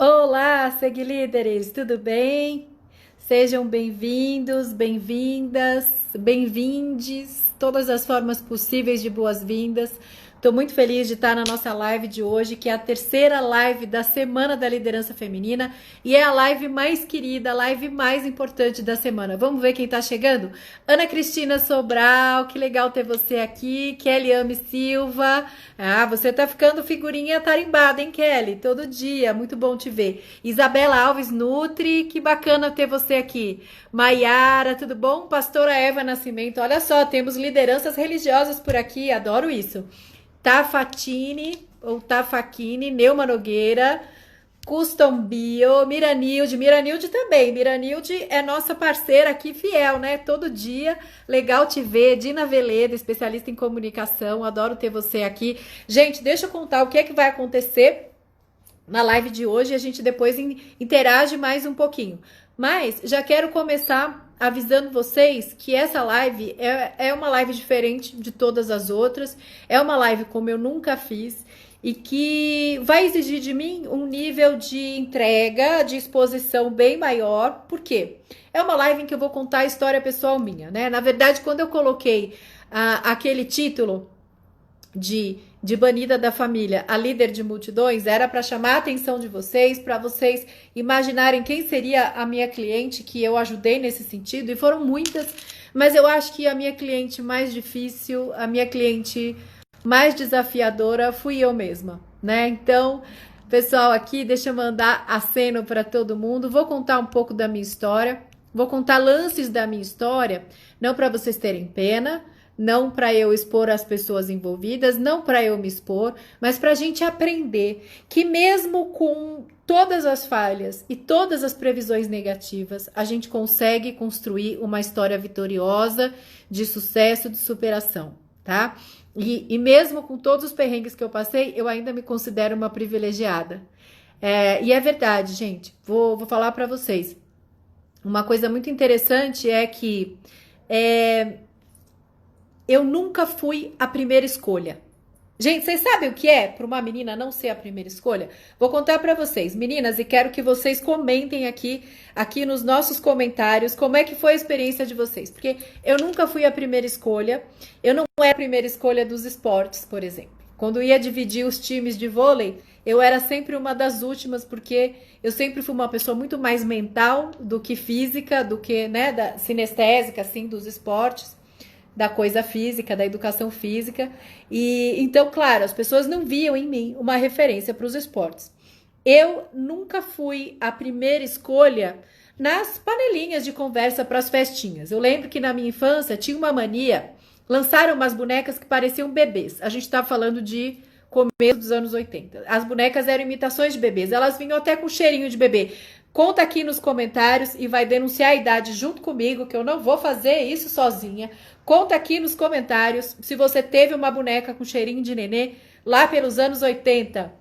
Olá, Segue Líderes, tudo bem? Sejam bem-vindos, bem-vindas, bem-vindes, todas as formas possíveis de boas-vindas. Estou muito feliz de estar na nossa live de hoje, que é a terceira live da Semana da Liderança Feminina e é a live mais querida, a live mais importante da semana. Vamos ver quem está chegando? Ana Cristina Sobral, que legal ter você aqui. Kelly Silva. Ah, você tá ficando figurinha tarimbada, hein, Kelly? Todo dia, muito bom te ver. Isabela Alves Nutri, que bacana ter você aqui. Maiara, tudo bom? Pastora Eva Nascimento, olha só, temos lideranças religiosas por aqui, adoro isso. Tafatini, ou Tafaquini, Neuma Nogueira, Custom Bio, Miranilde também. Miranilde é nossa parceira aqui, fiel, né? Todo dia. Legal te ver. Dina Veleda, especialista em comunicação. Adoro ter você aqui. Gente, deixa eu contar o que é que vai acontecer na live de hoje. A gente depois interage mais um pouquinho. Mas já quero começar avisando vocês que essa live é uma live diferente de todas as outras. É uma live como eu nunca fiz e que vai exigir de mim um nível de entrega, de exposição bem maior. Por quê? É uma live em que eu vou contar a história pessoal minha, né? Na verdade, quando eu coloquei aquele título de banida da família, a líder de multidões, era para chamar a atenção de vocês, para vocês imaginarem quem seria a minha cliente que eu ajudei nesse sentido, e foram muitas, mas eu acho que a minha cliente mais difícil, a minha cliente mais desafiadora fui eu mesma, né? Então, pessoal, aqui deixa eu mandar aceno para todo mundo. Vou contar um pouco da minha história, vou contar lances da minha história, não para vocês terem pena, não para eu expor as pessoas envolvidas, não para eu me expor, mas para a gente aprender que mesmo com todas as falhas e todas as previsões negativas, a gente consegue construir uma história vitoriosa de sucesso, de superação, tá? E mesmo com todos os perrengues que eu passei, eu ainda me considero uma privilegiada. E é verdade, gente. Vou falar para vocês. Uma coisa muito interessante é que eu nunca fui a primeira escolha. Gente, vocês sabem o que é para uma menina não ser a primeira escolha? Vou contar para vocês, meninas, e quero que vocês comentem aqui nos nossos comentários como é que foi a experiência de vocês. Porque eu nunca fui a primeira escolha, eu não era a primeira escolha dos esportes, por exemplo. Quando ia dividir os times de vôlei, eu era sempre uma das últimas, porque eu sempre fui uma pessoa muito mais mental do que física, do que, né, sinestésica, assim, dos esportes, da coisa física, da educação física. E então, claro, as pessoas não viam em mim uma referência para os esportes. Eu nunca fui a primeira escolha nas panelinhas de conversa para as festinhas. Eu lembro que na minha infância tinha uma mania, lançaram umas bonecas que pareciam bebês. A gente estava falando de começo dos anos 80. As bonecas eram imitações de bebês, elas vinham até com cheirinho de bebê. Conta aqui nos comentários e vai denunciar a idade junto comigo, que eu não vou fazer isso sozinha. Conta aqui nos comentários se você teve uma boneca com cheirinho de nenê lá pelos anos 80.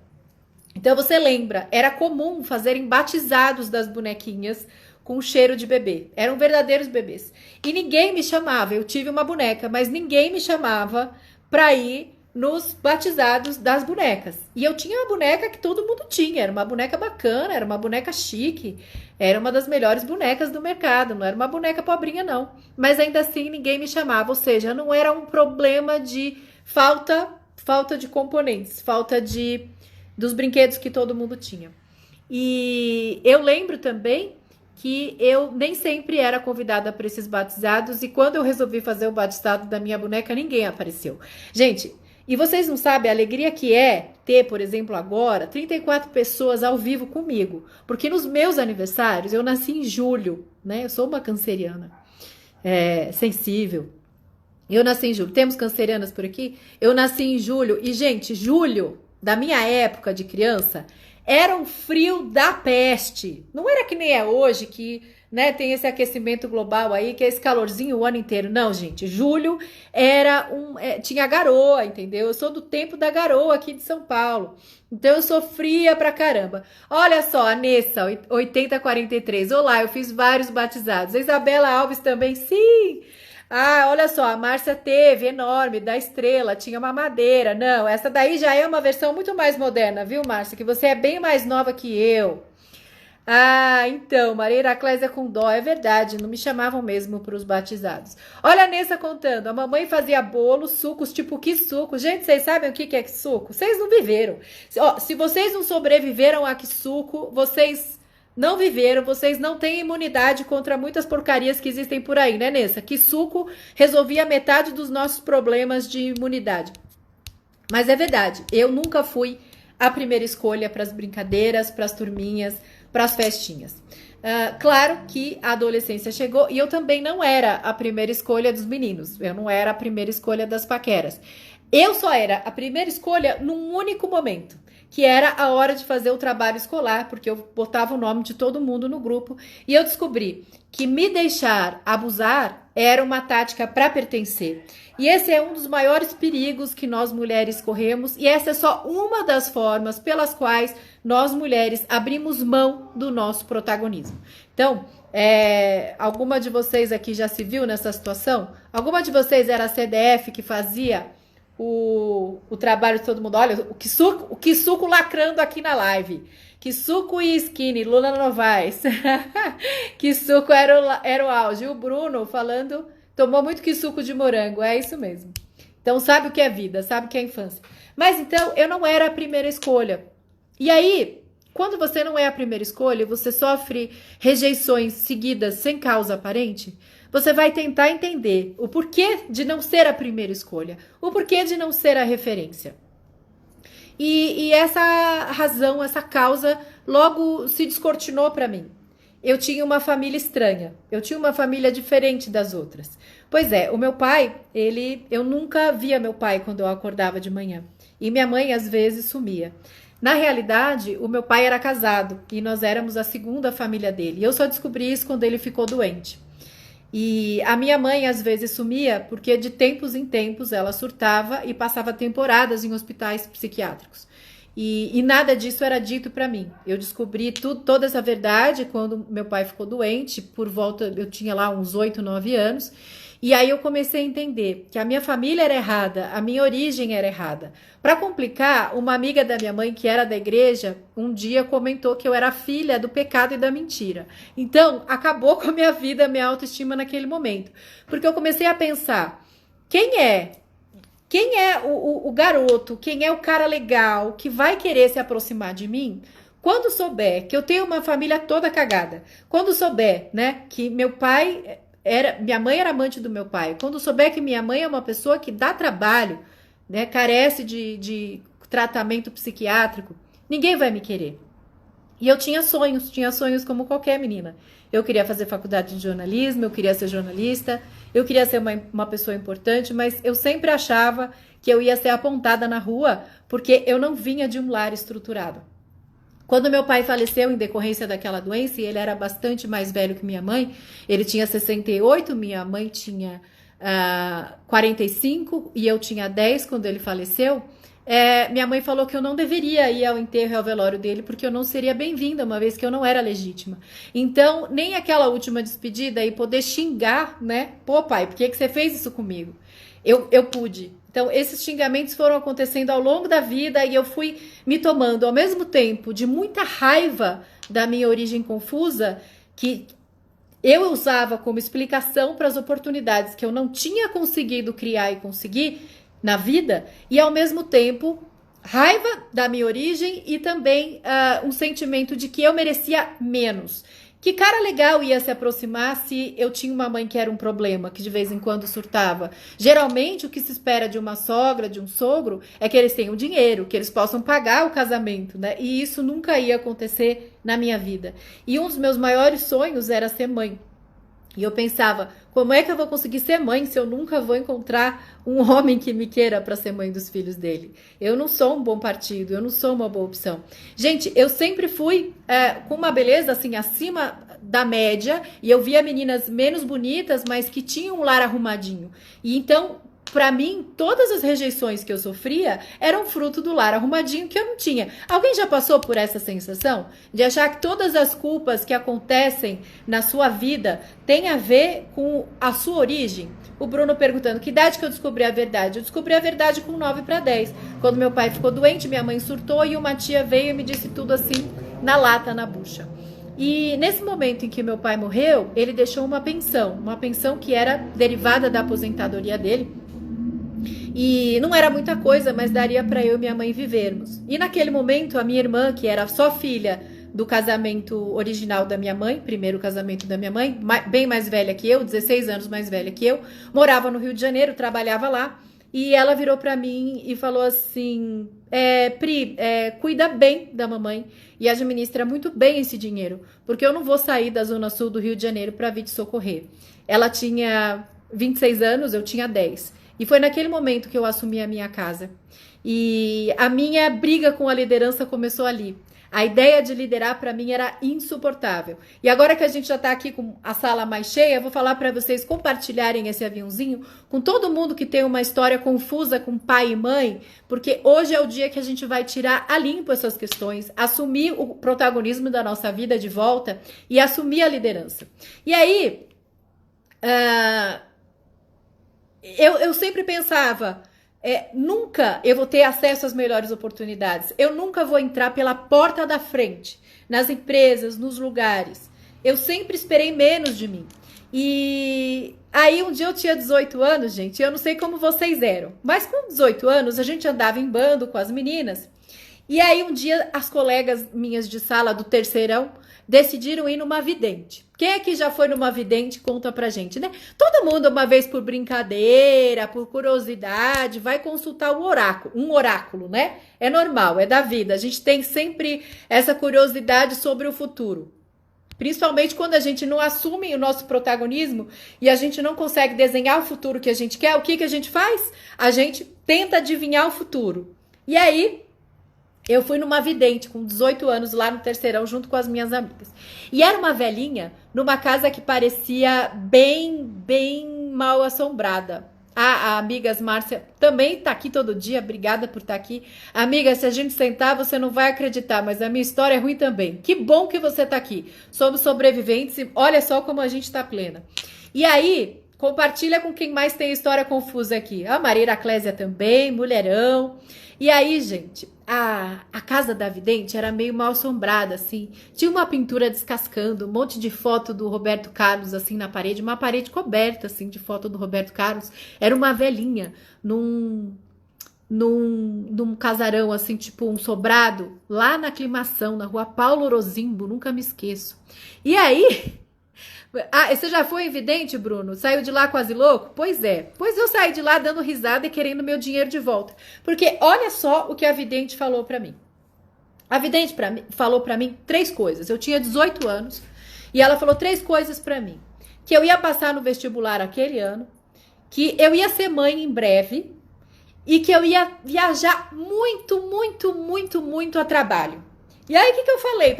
Então você lembra, era comum fazerem batizados das bonequinhas com cheiro de bebê. Eram verdadeiros bebês. E ninguém me chamava, eu tive uma boneca, mas ninguém me chamava para ir nos batizados das bonecas. E eu tinha uma boneca que todo mundo tinha, era uma boneca bacana, era uma boneca chique, era uma das melhores bonecas do mercado, não era uma boneca pobrinha não. Mas ainda assim ninguém me chamava, ou seja, não era um problema de falta de componentes, falta dos brinquedos que todo mundo tinha. E eu lembro também que eu nem sempre era convidada para esses batizados, e quando eu resolvi fazer o batizado da minha boneca, ninguém apareceu. Gente, e vocês não sabem a alegria que é ter, por exemplo, agora, 34 pessoas ao vivo comigo. Porque nos meus aniversários, eu nasci em julho, né? Eu sou uma canceriana, sensível. Eu nasci em julho. Temos cancerianas por aqui? Eu nasci em julho. E, gente, julho, da minha época de criança, era um frio da peste. Não era que nem é hoje, que, né, tem esse aquecimento global aí, que é esse calorzinho o ano inteiro. Não, gente, julho tinha garoa, entendeu? Eu sou do tempo da garoa aqui de São Paulo. Então eu sofria pra caramba. Olha só, a Nessa, 8043. Olá, eu fiz vários batizados. A Isabela Alves também, sim! Ah, olha só, a Márcia teve, enorme, da Estrela, tinha uma madeira. Não, essa daí já é uma versão muito mais moderna, viu, Márcia? Que você é bem mais nova que eu. Ah, então, Maria Heraclésia com dó, é verdade, não me chamavam mesmo para os batizados. Olha a Nessa contando, a mamãe fazia bolo, sucos, tipo que suco? Gente, vocês sabem o que é que suco? Vocês não viveram. Se vocês não sobreviveram a que suco, vocês não viveram, vocês não têm imunidade contra muitas porcarias que existem por aí, né, Nessa? Que suco resolvia metade dos nossos problemas de imunidade. Mas é verdade, eu nunca fui a primeira escolha para as brincadeiras, para as turminhas, para as festinhas. Claro que a adolescência chegou e eu também não era a primeira escolha dos meninos. Eu não era a primeira escolha das paqueras. Eu só era a primeira escolha num único momento, que era a hora de fazer o trabalho escolar, porque eu botava o nome de todo mundo no grupo e eu descobri que me deixar abusar era uma tática para pertencer. E esse é um dos maiores perigos que nós mulheres corremos, e essa é só uma das formas pelas quais nós mulheres abrimos mão do nosso protagonismo. Então, alguma de vocês aqui já se viu nessa situação? Alguma de vocês era a CDF que fazia o trabalho de todo mundo? Olha, o Kisuko lacrando aqui na live. Kisuko e Skinny, Luna Novaes. Kisuko era o auge. E o Bruno falando, tomou muito Kisuko de morango. É isso mesmo. Então sabe o que é vida, sabe o que é infância. Mas então eu não era a primeira escolha. E aí, quando você não é a primeira escolha, você sofre rejeições seguidas sem causa aparente, você vai tentar entender o porquê de não ser a primeira escolha, o porquê de não ser a referência. E essa razão, essa causa, logo se descortinou para mim. Eu tinha uma família estranha, eu tinha uma família diferente das outras. Pois é, o meu pai, eu nunca via meu pai quando eu acordava de manhã. E minha mãe, às vezes, sumia. Na realidade, o meu pai era casado e nós éramos a segunda família dele. E eu só descobri isso quando ele ficou doente. E a minha mãe às vezes sumia porque de tempos em tempos ela surtava e passava temporadas em hospitais psiquiátricos. E nada disso era dito para mim. Eu descobri toda essa verdade quando meu pai ficou doente, por volta, eu tinha lá uns 8, 9 anos. E aí eu comecei a entender que a minha família era errada, a minha origem era errada. Para complicar, uma amiga da minha mãe, que era da igreja, um dia comentou que eu era filha do pecado e da mentira. Então, acabou com a minha vida, a minha autoestima naquele momento. Porque eu comecei a pensar, quem é o garoto, quem é o cara legal que vai querer se aproximar de mim? Quando souber que eu tenho uma família toda cagada, quando souber, né, que meu pai... minha mãe era amante do meu pai. Quando souber que minha mãe é uma pessoa que dá trabalho, né, carece de tratamento psiquiátrico, ninguém vai me querer. E eu tinha sonhos como qualquer menina. Eu queria fazer faculdade de jornalismo, eu queria ser jornalista, eu queria ser uma pessoa importante, mas eu sempre achava que eu ia ser apontada na rua porque eu não vinha de um lar estruturado. Quando meu pai faleceu em decorrência daquela doença, e ele era bastante mais velho que minha mãe, ele tinha 68, minha mãe tinha 45 e eu tinha 10 quando ele faleceu, minha mãe falou que eu não deveria ir ao enterro e ao velório dele porque eu não seria bem-vinda, uma vez que eu não era legítima. Então, nem aquela última despedida e poder xingar, né? Pô, pai, por que você fez isso comigo? Eu pude. Então, esses xingamentos foram acontecendo ao longo da vida e eu fui me tomando, ao mesmo tempo, de muita raiva da minha origem confusa, que eu usava como explicação para as oportunidades que eu não tinha conseguido criar e conseguir na vida, e ao mesmo tempo, raiva da minha origem e também um sentimento de que eu merecia menos. Que cara legal ia se aproximar se eu tinha uma mãe que era um problema, que de vez em quando surtava. Geralmente, o que se espera de uma sogra, de um sogro, é que eles tenham dinheiro, que eles possam pagar o casamento, né? E isso nunca ia acontecer na minha vida. E um dos meus maiores sonhos era ser mãe. E eu pensava, como é que eu vou conseguir ser mãe se eu nunca vou encontrar um homem que me queira para ser mãe dos filhos dele? Eu não sou um bom partido, eu não sou uma boa opção. Gente, eu sempre fui com uma beleza assim acima da média e eu via meninas menos bonitas, mas que tinham um lar arrumadinho. E então, para mim, todas as rejeições que eu sofria eram fruto do lar arrumadinho que eu não tinha. Alguém já passou por essa sensação? De achar que todas as culpas que acontecem na sua vida têm a ver com a sua origem? O Bruno perguntando, que idade que eu descobri a verdade? Eu descobri a verdade com 9 para 10. Quando meu pai ficou doente, minha mãe surtou e uma tia veio e me disse tudo assim, na lata, na bucha. E nesse momento em que meu pai morreu, ele deixou uma pensão que era derivada da aposentadoria dele. E não era muita coisa, mas daria para eu e minha mãe vivermos. E naquele momento, a minha irmã, que era só filha do casamento original da minha mãe, primeiro casamento da minha mãe, bem mais velha que eu, 16 anos mais velha que eu, morava no Rio de Janeiro, trabalhava lá. E ela virou para mim e falou assim: Pri, cuida bem da mamãe e administra muito bem esse dinheiro, porque eu não vou sair da Zona Sul do Rio de Janeiro para vir te socorrer. Ela tinha 26 anos, eu tinha 10. E foi naquele momento que eu assumi a minha casa. E a minha briga com a liderança começou ali. A ideia de liderar para mim era insuportável. E agora que a gente já está aqui com a sala mais cheia, eu vou falar para vocês compartilharem esse aviãozinho com todo mundo que tem uma história confusa com pai e mãe, porque hoje é o dia que a gente vai tirar a limpo essas questões, assumir o protagonismo da nossa vida de volta e assumir a liderança. E aí, eu sempre pensava... nunca eu vou ter acesso às melhores oportunidades. Eu nunca vou entrar pela porta da frente, nas empresas, nos lugares. Eu sempre esperei menos de mim. E aí um dia eu tinha 18 anos, gente, eu não sei como vocês eram, mas com 18 anos a gente andava em bando com as meninas. E aí um dia as colegas minhas de sala do terceirão decidiram ir numa vidente. Quem é que já foi numa vidente? Conta pra gente, né? Todo mundo, uma vez por brincadeira, por curiosidade, vai consultar um oráculo, né? É normal, é da vida. A gente tem sempre essa curiosidade sobre o futuro. Principalmente quando a gente não assume o nosso protagonismo e a gente não consegue desenhar o futuro que a gente quer, o que a gente faz? A gente tenta adivinhar o futuro. E aí... eu fui numa vidente com 18 anos lá no terceirão junto com as minhas amigas. E era uma velhinha numa casa que parecia bem mal assombrada. A amiga Márcia também tá aqui todo dia, obrigada por estar aqui. Amiga, se a gente sentar, você não vai acreditar, mas a minha história é ruim também. Que bom que você tá aqui. Somos sobreviventes e olha só como a gente tá plena. E aí, compartilha com quem mais tem história confusa aqui. A Maria Heraclésia também, mulherão. E aí, gente, a casa da vidente era meio mal assombrada, assim. Tinha uma pintura descascando, um monte de foto do Roberto Carlos, assim, na parede. Uma parede coberta, assim, de foto do Roberto Carlos. Era uma velhinha num casarão, assim, tipo um sobrado, lá na Aclimação, na rua Paulo Orozimbo, nunca me esqueço. E aí... você já foi evidente, Bruno? Saiu de lá quase louco? Pois é. Pois eu saí de lá dando risada e querendo meu dinheiro de volta. Porque olha só o que a vidente falou pra mim. A vidente falou pra mim 3 coisas. Eu tinha 18 anos e ela falou 3 coisas pra mim. Que eu ia passar no vestibular aquele ano, que eu ia ser mãe em breve e que eu ia viajar muito a trabalho. E aí, o que eu falei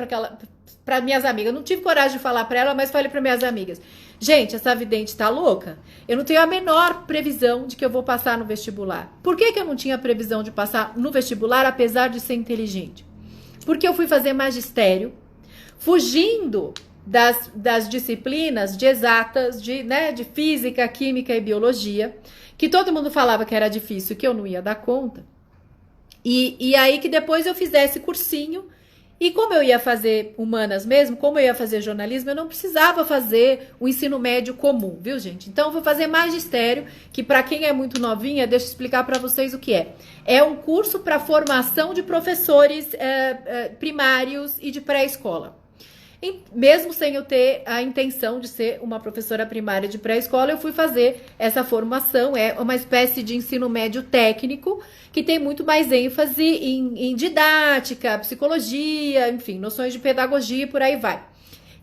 para minhas amigas? Eu não tive coragem de falar para ela, mas falei para minhas amigas. Gente, essa vidente tá louca? Eu não tenho a menor previsão de que eu vou passar no vestibular. Por que eu não tinha previsão de passar no vestibular, apesar de ser inteligente? Porque eu fui fazer magistério, fugindo das disciplinas de exatas, de física, química e biologia, que todo mundo falava que era difícil, que eu não ia dar conta. E aí que depois eu fizesse cursinho. E como eu ia fazer humanas mesmo, como eu ia fazer jornalismo, eu não precisava fazer o ensino médio comum, viu, gente? Então, eu vou fazer magistério, que para quem é muito novinha, deixa eu explicar para vocês o que é. É um curso para formação de professores primários e de pré-escola. Mesmo sem eu ter a intenção de ser uma professora primária de pré-escola, eu fui fazer essa formação. É uma espécie de ensino médio técnico que tem muito mais ênfase em didática, psicologia, enfim, noções de pedagogia e por aí vai.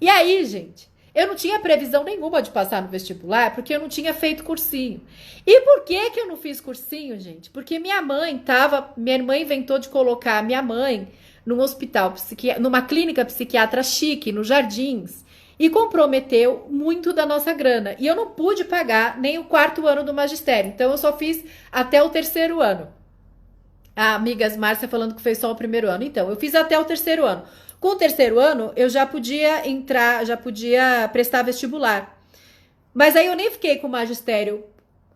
E aí, gente, eu não tinha previsão nenhuma de passar no vestibular porque eu não tinha feito cursinho. E por que eu não fiz cursinho, gente? Porque minha irmã inventou de colocar a minha mãe num hospital, numa clínica psiquiatra chique, nos Jardins, e comprometeu muito da nossa grana. E eu não pude pagar nem o 4º ano do magistério, então eu só fiz até o 3º ano. A amiga Márcia falando que fez só o 1º ano. Então, eu fiz até o 3º ano. Com o 3º ano, eu já podia entrar, já podia prestar vestibular. Mas aí eu nem fiquei com o magistério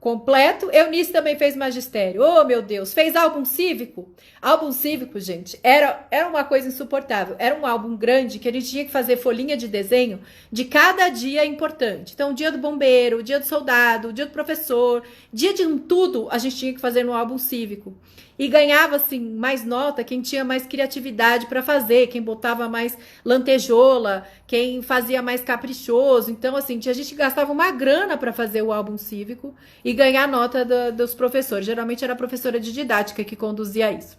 completo. Eunice também fez magistério. Oh, meu Deus. Fez álbum cívico? Álbum cívico, gente, era uma coisa insuportável. Era um álbum grande que a gente tinha que fazer folhinha de desenho de cada dia importante. Então, o dia do bombeiro, o dia do soldado, o dia do professor, dia de um tudo, a gente tinha que fazer no álbum cívico. E ganhava, assim, mais nota quem tinha mais criatividade para fazer, quem botava mais lantejola, quem fazia mais caprichoso. Então, assim, a gente gastava uma grana para fazer o álbum cívico e ganhar nota dos professores. Geralmente era a professora de didática que conduzia isso.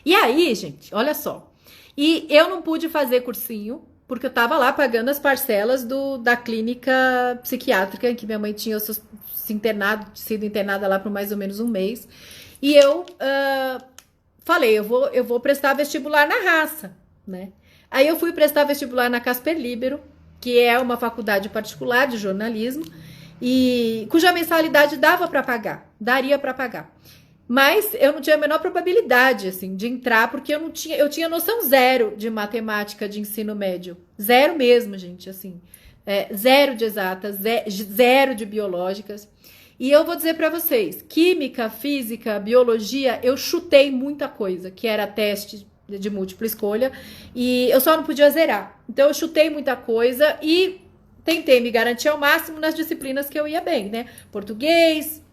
E aí, gente, olha só. E eu não pude fazer cursinho, porque eu tava lá pagando as parcelas da clínica psiquiátrica em que minha mãe tinha sido internada lá por mais ou menos um mês. E eu falei, eu vou prestar vestibular na raça, né? Aí eu fui prestar vestibular na Casper Libero, que é uma faculdade particular de jornalismo, e cuja mensalidade daria para pagar. Mas eu não tinha a menor probabilidade, assim, de entrar, porque eu tinha noção zero de matemática de ensino médio. Zero mesmo, gente, assim. Zero de exatas, zero de biológicas. E eu vou dizer para vocês, química, física, biologia, eu chutei muita coisa, que era teste de múltipla escolha, e eu só não podia zerar. Então eu chutei muita coisa e tentei me garantir ao máximo nas disciplinas que eu ia bem, né? Português,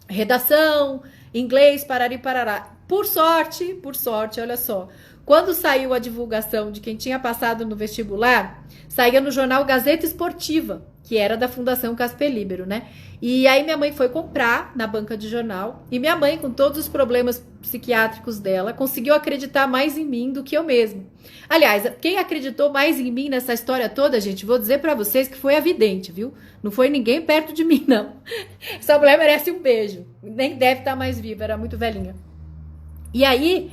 redação, inglês, parari parará. Por sorte, olha só, quando saiu a divulgação de quem tinha passado no vestibular, saía no jornal Gazeta Esportiva, que era da Fundação Casper Libero, né? E aí minha mãe foi comprar na banca de jornal, e minha mãe, com todos os problemas psiquiátricos dela, conseguiu acreditar mais em mim do que eu mesma. Aliás, quem acreditou mais em mim nessa história toda, gente, vou dizer pra vocês que foi a vidente, viu? Não foi ninguém perto de mim, não. Essa mulher merece um beijo. Nem deve estar mais viva, era muito velhinha. E aí,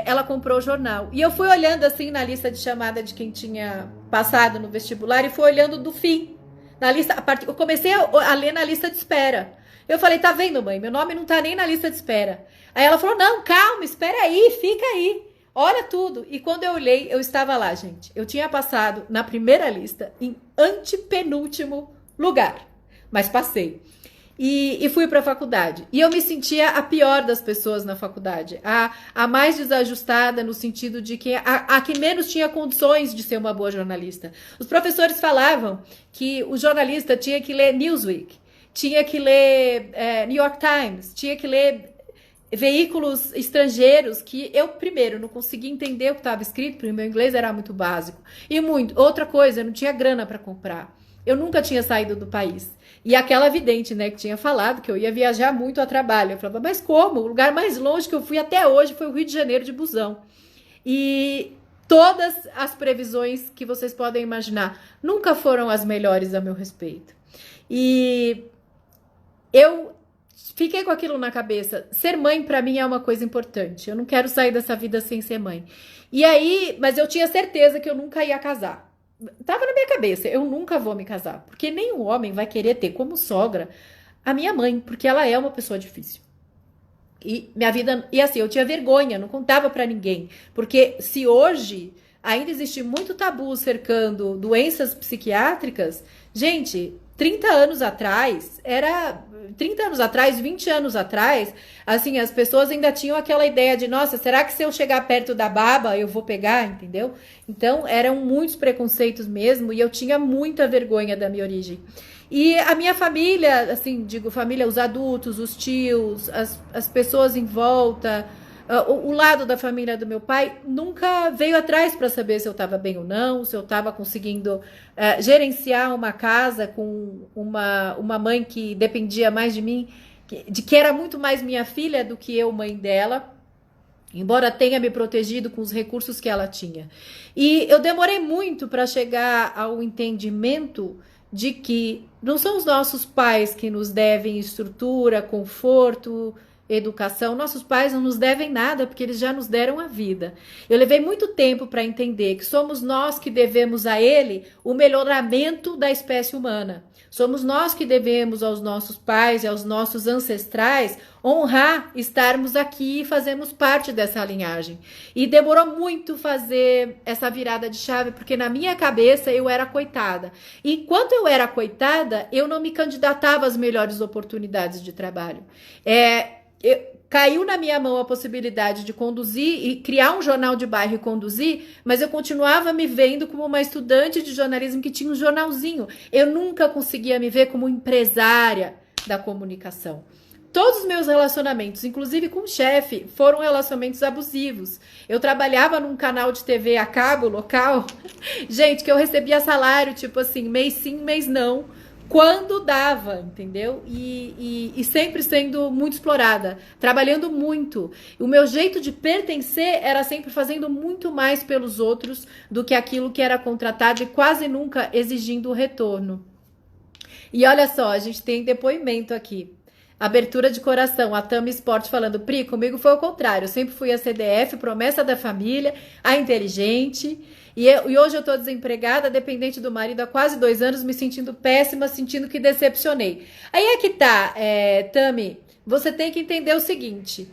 ela comprou o jornal. E eu fui olhando assim na lista de chamada de quem tinha passado no vestibular e fui olhando do fim. Na lista, eu comecei a ler na lista de espera. Eu falei, tá vendo, mãe? Meu nome não tá nem na lista de espera. Aí ela falou, não, calma, espera aí, fica aí. Olha tudo. E quando eu olhei, eu estava lá, gente. Eu tinha passado na primeira lista em antepenúltimo lugar. Mas passei. E fui para a faculdade. E eu me sentia a pior das pessoas na faculdade. A mais desajustada no sentido de que a que menos tinha condições de ser uma boa jornalista. Os professores falavam que o jornalista tinha que ler Newsweek, tinha que ler New York Times, tinha que ler veículos estrangeiros que eu, primeiro, não conseguia entender o que estava escrito, porque o meu inglês era muito básico. E outra coisa, eu não tinha grana para comprar. Eu nunca tinha saído do país. E aquela vidente, né, que tinha falado que eu ia viajar muito a trabalho. Eu falava, mas como? O lugar mais longe que eu fui até hoje foi o Rio de Janeiro de busão. E todas as previsões que vocês podem imaginar nunca foram as melhores a meu respeito. E eu fiquei com aquilo na cabeça. Ser mãe, pra mim, é uma coisa importante. Eu não quero sair dessa vida sem ser mãe. E aí, mas eu tinha certeza que eu nunca ia casar. Tava na minha cabeça, eu nunca vou me casar, porque nenhum homem vai querer ter como sogra a minha mãe, porque ela é uma pessoa difícil. E minha vida, e assim, eu tinha vergonha, não contava pra ninguém, porque se hoje ainda existe muito tabu cercando doenças psiquiátricas, gente, 30 anos atrás, 20 anos atrás, assim, as pessoas ainda tinham aquela ideia de, nossa, será que se eu chegar perto da baba eu vou pegar, entendeu? Então, eram muitos preconceitos mesmo, e eu tinha muita vergonha da minha origem. E a minha família, assim, digo família, os adultos, os tios, as pessoas em volta, o lado da família do meu pai nunca veio atrás para saber se eu estava bem ou não, se eu estava conseguindo gerenciar uma casa com uma mãe que dependia mais de mim, que era muito mais minha filha do que eu, mãe dela, embora tenha me protegido com os recursos que ela tinha. E eu demorei muito para chegar ao entendimento de que não são os nossos pais que nos devem estrutura, conforto, educação. Nossos pais não nos devem nada, porque eles já nos deram a vida. Eu levei muito tempo para entender que somos nós que devemos a ele o melhoramento da espécie humana. Somos nós que devemos aos nossos pais e aos nossos ancestrais honrar estarmos aqui e fazermos parte dessa linhagem. E demorou muito fazer essa virada de chave, porque na minha cabeça eu era coitada. E enquanto eu era coitada, eu não me candidatava às melhores oportunidades de trabalho. Caiu na minha mão a possibilidade de conduzir e criar um jornal de bairro e conduzir, mas eu continuava me vendo como uma estudante de jornalismo que tinha um jornalzinho. Eu nunca conseguia me ver como empresária da comunicação. Todos os meus relacionamentos, inclusive com o chefe, foram relacionamentos abusivos. Eu trabalhava num canal de TV a cabo local, gente, que eu recebia salário, tipo assim, mês sim, mês não, quando dava, entendeu? E sempre sendo muito explorada, trabalhando muito. O meu jeito de pertencer era sempre fazendo muito mais pelos outros do que aquilo que era contratado e quase nunca exigindo o retorno. E olha só, a gente tem depoimento aqui. Abertura de coração, a Tami Sport falando, Pri, comigo foi o contrário, eu sempre fui a CDF, promessa da família, a inteligente, e hoje eu tô desempregada, dependente do marido há quase 2 anos, me sentindo péssima, sentindo que decepcionei. Aí é que tá, Tami, você tem que entender o seguinte,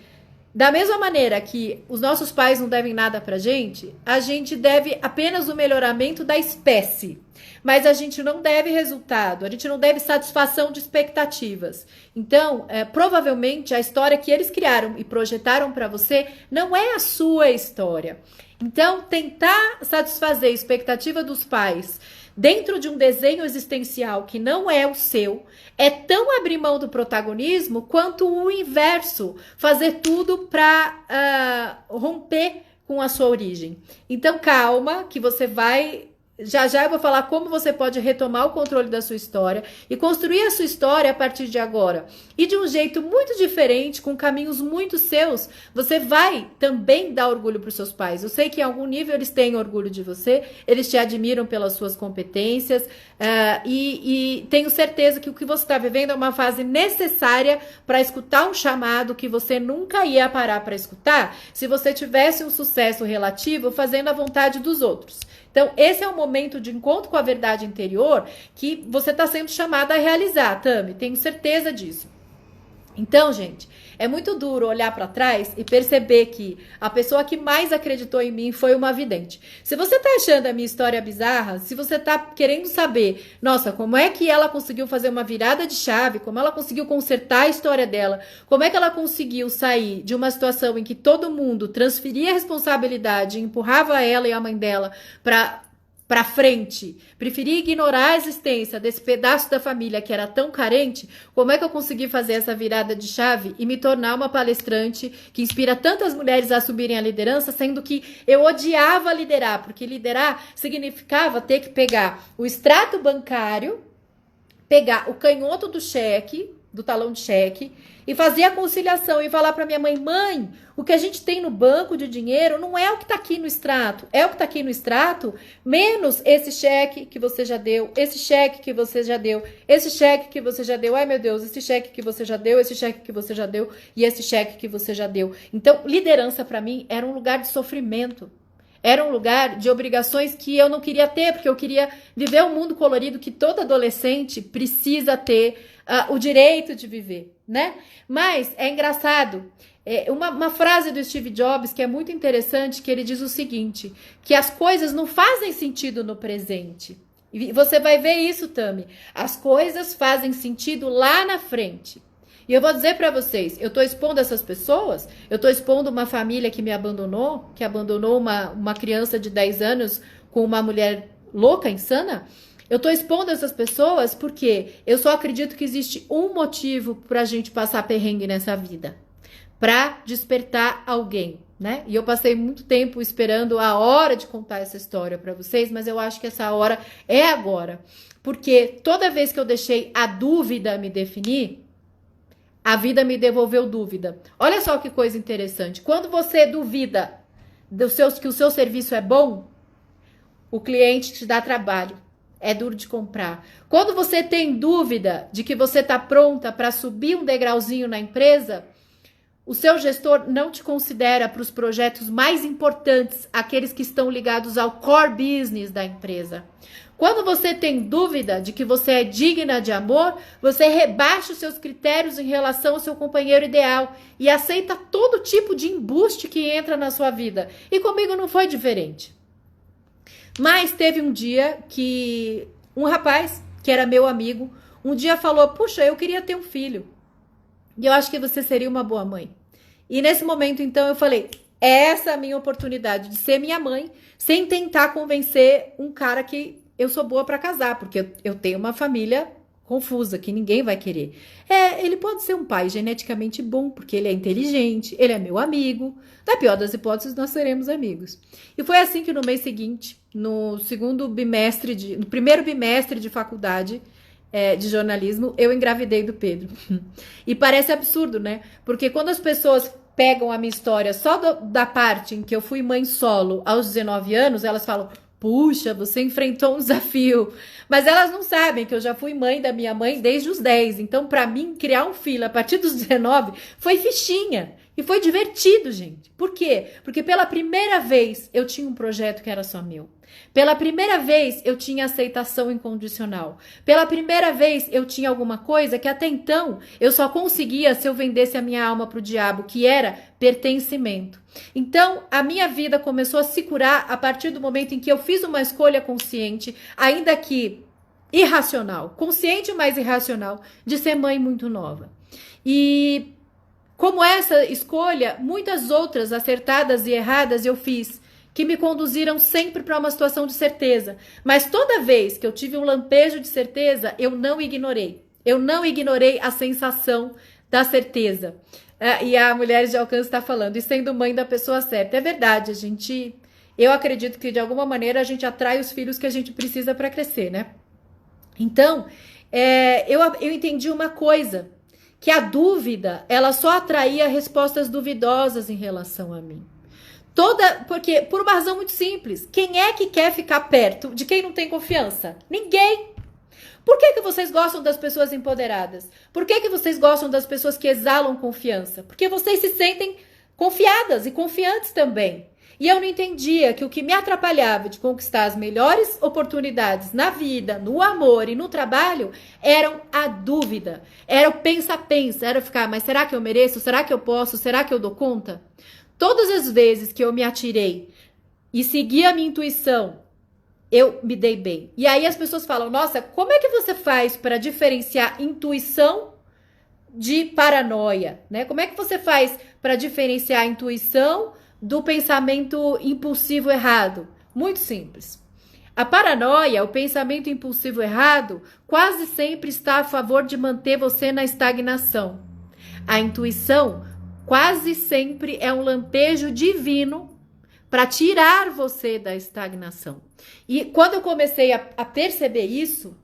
da mesma maneira que os nossos pais não devem nada pra gente, a gente deve apenas o melhoramento da espécie. Mas a gente não deve resultado, a gente não deve satisfação de expectativas. Então, provavelmente a história que eles criaram e projetaram para você não é a sua história. Então, tentar satisfazer a expectativa dos pais dentro de um desenho existencial que não é o seu, é tão abrir mão do protagonismo quanto o inverso, fazer tudo para romper com a sua origem. Então, calma, que você vai... Já eu vou falar como você pode retomar o controle da sua história e construir a sua história a partir de agora. E de um jeito muito diferente, com caminhos muito seus, você vai também dar orgulho para os seus pais. Eu sei que em algum nível eles têm orgulho de você, eles te admiram pelas suas competências e tenho certeza que o que você está vivendo é uma fase necessária para escutar um chamado que você nunca ia parar para escutar se você tivesse um sucesso relativo fazendo a vontade dos outros. Então, esse é o momento de encontro com a verdade interior que você está sendo chamada a realizar, Tami. Tenho certeza disso. Então, gente, é muito duro olhar para trás e perceber que a pessoa que mais acreditou em mim foi uma vidente. Se você tá achando a minha história bizarra, se você tá querendo saber, nossa, como é que ela conseguiu fazer uma virada de chave, como ela conseguiu consertar a história dela, como é que ela conseguiu sair de uma situação em que todo mundo transferia a responsabilidade e empurrava ela e a mãe dela para frente, preferia ignorar a existência desse pedaço da família que era tão carente, como é que eu consegui fazer essa virada de chave e me tornar uma palestrante que inspira tantas mulheres a subirem à liderança, sendo que eu odiava liderar, porque liderar significava ter que pegar o extrato bancário, pegar o canhoto do cheque, do talão de cheque, e fazer a conciliação e falar para minha mãe, mãe, o que a gente tem no banco de dinheiro não é o que está aqui no extrato, é o que está aqui no extrato, menos esse cheque que você já deu, esse cheque que você já deu, esse cheque que você já deu, ai meu Deus, esse cheque que você já deu, esse cheque que você já deu e esse cheque que você já deu. Então, liderança para mim era um lugar de sofrimento. Era um lugar de obrigações que eu não queria ter, porque eu queria viver um mundo colorido que todo adolescente precisa ter o direito de viver, né? Mas é engraçado, uma frase do Steve Jobs que é muito interessante, que ele diz o seguinte, que as coisas não fazem sentido no presente. E você vai ver isso, Tami. As coisas fazem sentido lá na frente. E eu vou dizer para vocês, eu tô expondo essas pessoas, eu tô expondo uma família que me abandonou, que abandonou uma criança de 10 anos com uma mulher louca, insana. Eu tô expondo essas pessoas porque eu só acredito que existe um motivo pra gente passar perrengue nessa vida. Pra despertar alguém, né? E eu passei muito tempo esperando a hora de contar essa história pra vocês, mas eu acho que essa hora é agora. Porque toda vez que eu deixei a dúvida me definir, a vida me devolveu dúvida. Olha só que coisa interessante. Quando você duvida que o seu serviço é bom, o cliente te dá trabalho. É duro de comprar. Quando você tem dúvida de que você está pronta para subir um degrauzinho na empresa, o seu gestor não te considera para os projetos mais importantes, aqueles que estão ligados ao core business da empresa. Quando você tem dúvida de que você é digna de amor, você rebaixa os seus critérios em relação ao seu companheiro ideal e aceita todo tipo de embuste que entra na sua vida. E comigo não foi diferente. Mas teve um dia que um rapaz, que era meu amigo, um dia falou, puxa, eu queria ter um filho. E eu acho que você seria uma boa mãe. E nesse momento, então, eu falei, essa é a minha oportunidade de ser minha mãe, sem tentar convencer um cara que eu sou boa para casar, porque eu tenho uma família confusa, que ninguém vai querer. Ele pode ser um pai geneticamente bom, porque ele é inteligente, ele é meu amigo. Na pior das hipóteses, nós seremos amigos. E foi assim que no mês seguinte, no primeiro bimestre de faculdade de jornalismo, eu engravidei do Pedro. E parece absurdo, né? Porque quando as pessoas pegam a minha história só da parte em que eu fui mãe solo aos 19 anos, elas falam, puxa, você enfrentou um desafio. Mas elas não sabem que eu já fui mãe da minha mãe desde os 10. Então, para mim, criar um filho a partir dos 19 foi fichinha. E foi divertido, gente. Por quê? Porque pela primeira vez eu tinha um projeto que era só meu. Pela primeira vez eu tinha aceitação incondicional. Pela primeira vez eu tinha alguma coisa que até então eu só conseguia se eu vendesse a minha alma para o diabo, que era pertencimento. Então a minha vida começou a se curar a partir do momento em que eu fiz uma escolha consciente, ainda que irracional, consciente mas irracional, de ser mãe muito nova. E como essa escolha, muitas outras acertadas e erradas eu fiz, que me conduziram sempre para uma situação de certeza. Mas toda vez que eu tive um lampejo de certeza, eu não ignorei. Eu não ignorei a sensação da certeza. E a Mulheres de Alcance está falando, e sendo mãe da pessoa certa. É verdade, eu acredito que de alguma maneira a gente atrai os filhos que a gente precisa para crescer, né? Então, eu entendi uma coisa, que a dúvida, ela só atraía respostas duvidosas em relação a mim. Porque, por uma razão muito simples, quem é que quer ficar perto de quem não tem confiança? Ninguém. Por que vocês gostam das pessoas empoderadas? Por que vocês gostam das pessoas que exalam confiança? Porque vocês se sentem confiadas e confiantes também. E eu não entendia que o que me atrapalhava de conquistar as melhores oportunidades na vida, no amor e no trabalho, eram a dúvida, era o pensa-pensa, era ficar, mas será que eu mereço? Será que eu posso? Será que eu dou conta? Todas as vezes que eu me atirei e segui a minha intuição, eu me dei bem. E aí as pessoas falam, nossa, como é que você faz para diferenciar intuição de paranoia, né? Como é que você faz para diferenciar a intuição do pensamento impulsivo errado? Muito simples. A paranoia, o pensamento impulsivo errado, quase sempre está a favor de manter você na estagnação. A intuição quase sempre é um lampejo divino para tirar você da estagnação. E quando eu comecei a perceber isso,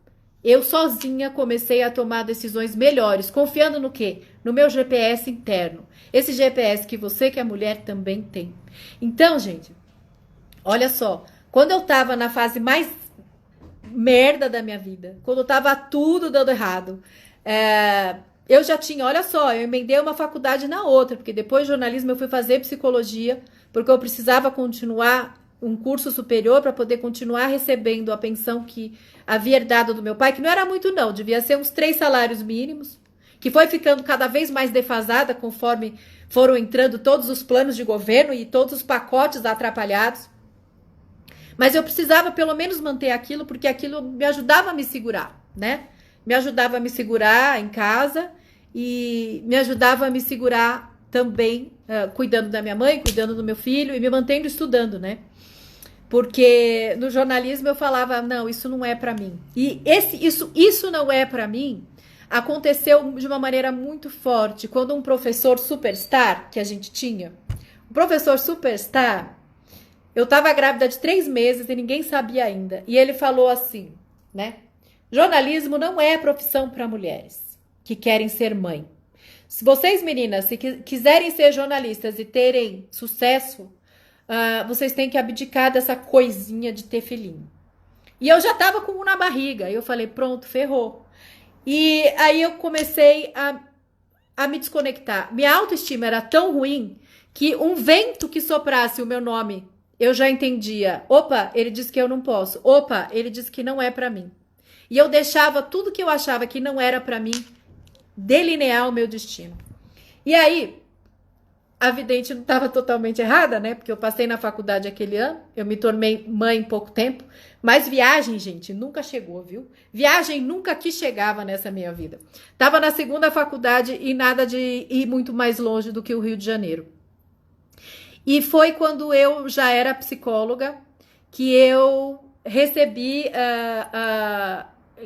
eu sozinha comecei a tomar decisões melhores, confiando no quê? No meu GPS interno. Esse GPS que você, que é mulher, também tem. Então, gente, olha só. Quando eu tava na fase mais merda da minha vida, quando eu tava tudo dando errado, eu já tinha, olha só, eu emendei uma faculdade na outra, porque depois de jornalismo eu fui fazer psicologia, porque eu precisava continuar um curso superior para poder continuar recebendo a pensão que havia herdado do meu pai, que não era muito não, devia ser uns 3 salários mínimos, que foi ficando cada vez mais defasada conforme foram entrando todos os planos de governo e todos os pacotes atrapalhados. Mas eu precisava pelo menos manter aquilo, porque aquilo me ajudava a me segurar, né? Me ajudava a me segurar em casa e me ajudava a me segurar também cuidando da minha mãe, cuidando do meu filho e me mantendo estudando, né? Porque no jornalismo eu falava, não, isso não é pra mim. E isso não é pra mim aconteceu de uma maneira muito forte quando um professor superstar que a gente tinha, o professor superstar, eu tava grávida de 3 meses e ninguém sabia ainda. E ele falou assim, né? Jornalismo não é profissão para mulheres que querem ser mãe. Se vocês, meninas, se quiserem ser jornalistas e terem sucesso, vocês têm que abdicar dessa coisinha de ter filhinho. E eu já tava com um na barriga. E eu falei, pronto, ferrou. E aí eu comecei a me desconectar. Minha autoestima era tão ruim que um vento que soprasse o meu nome, eu já entendia. Opa, ele disse que eu não posso. Opa, ele disse que não é pra mim. E eu deixava tudo que eu achava que não era pra mim delinear o meu destino. E aí, a vidente não estava totalmente errada, né? Porque eu passei na faculdade aquele ano, eu me tornei mãe em pouco tempo, mas viagem, gente, nunca chegou, viu? Viagem nunca que chegava nessa minha vida. Tava na segunda faculdade e nada de ir muito mais longe do que o Rio de Janeiro. E foi quando eu já era psicóloga que eu recebi,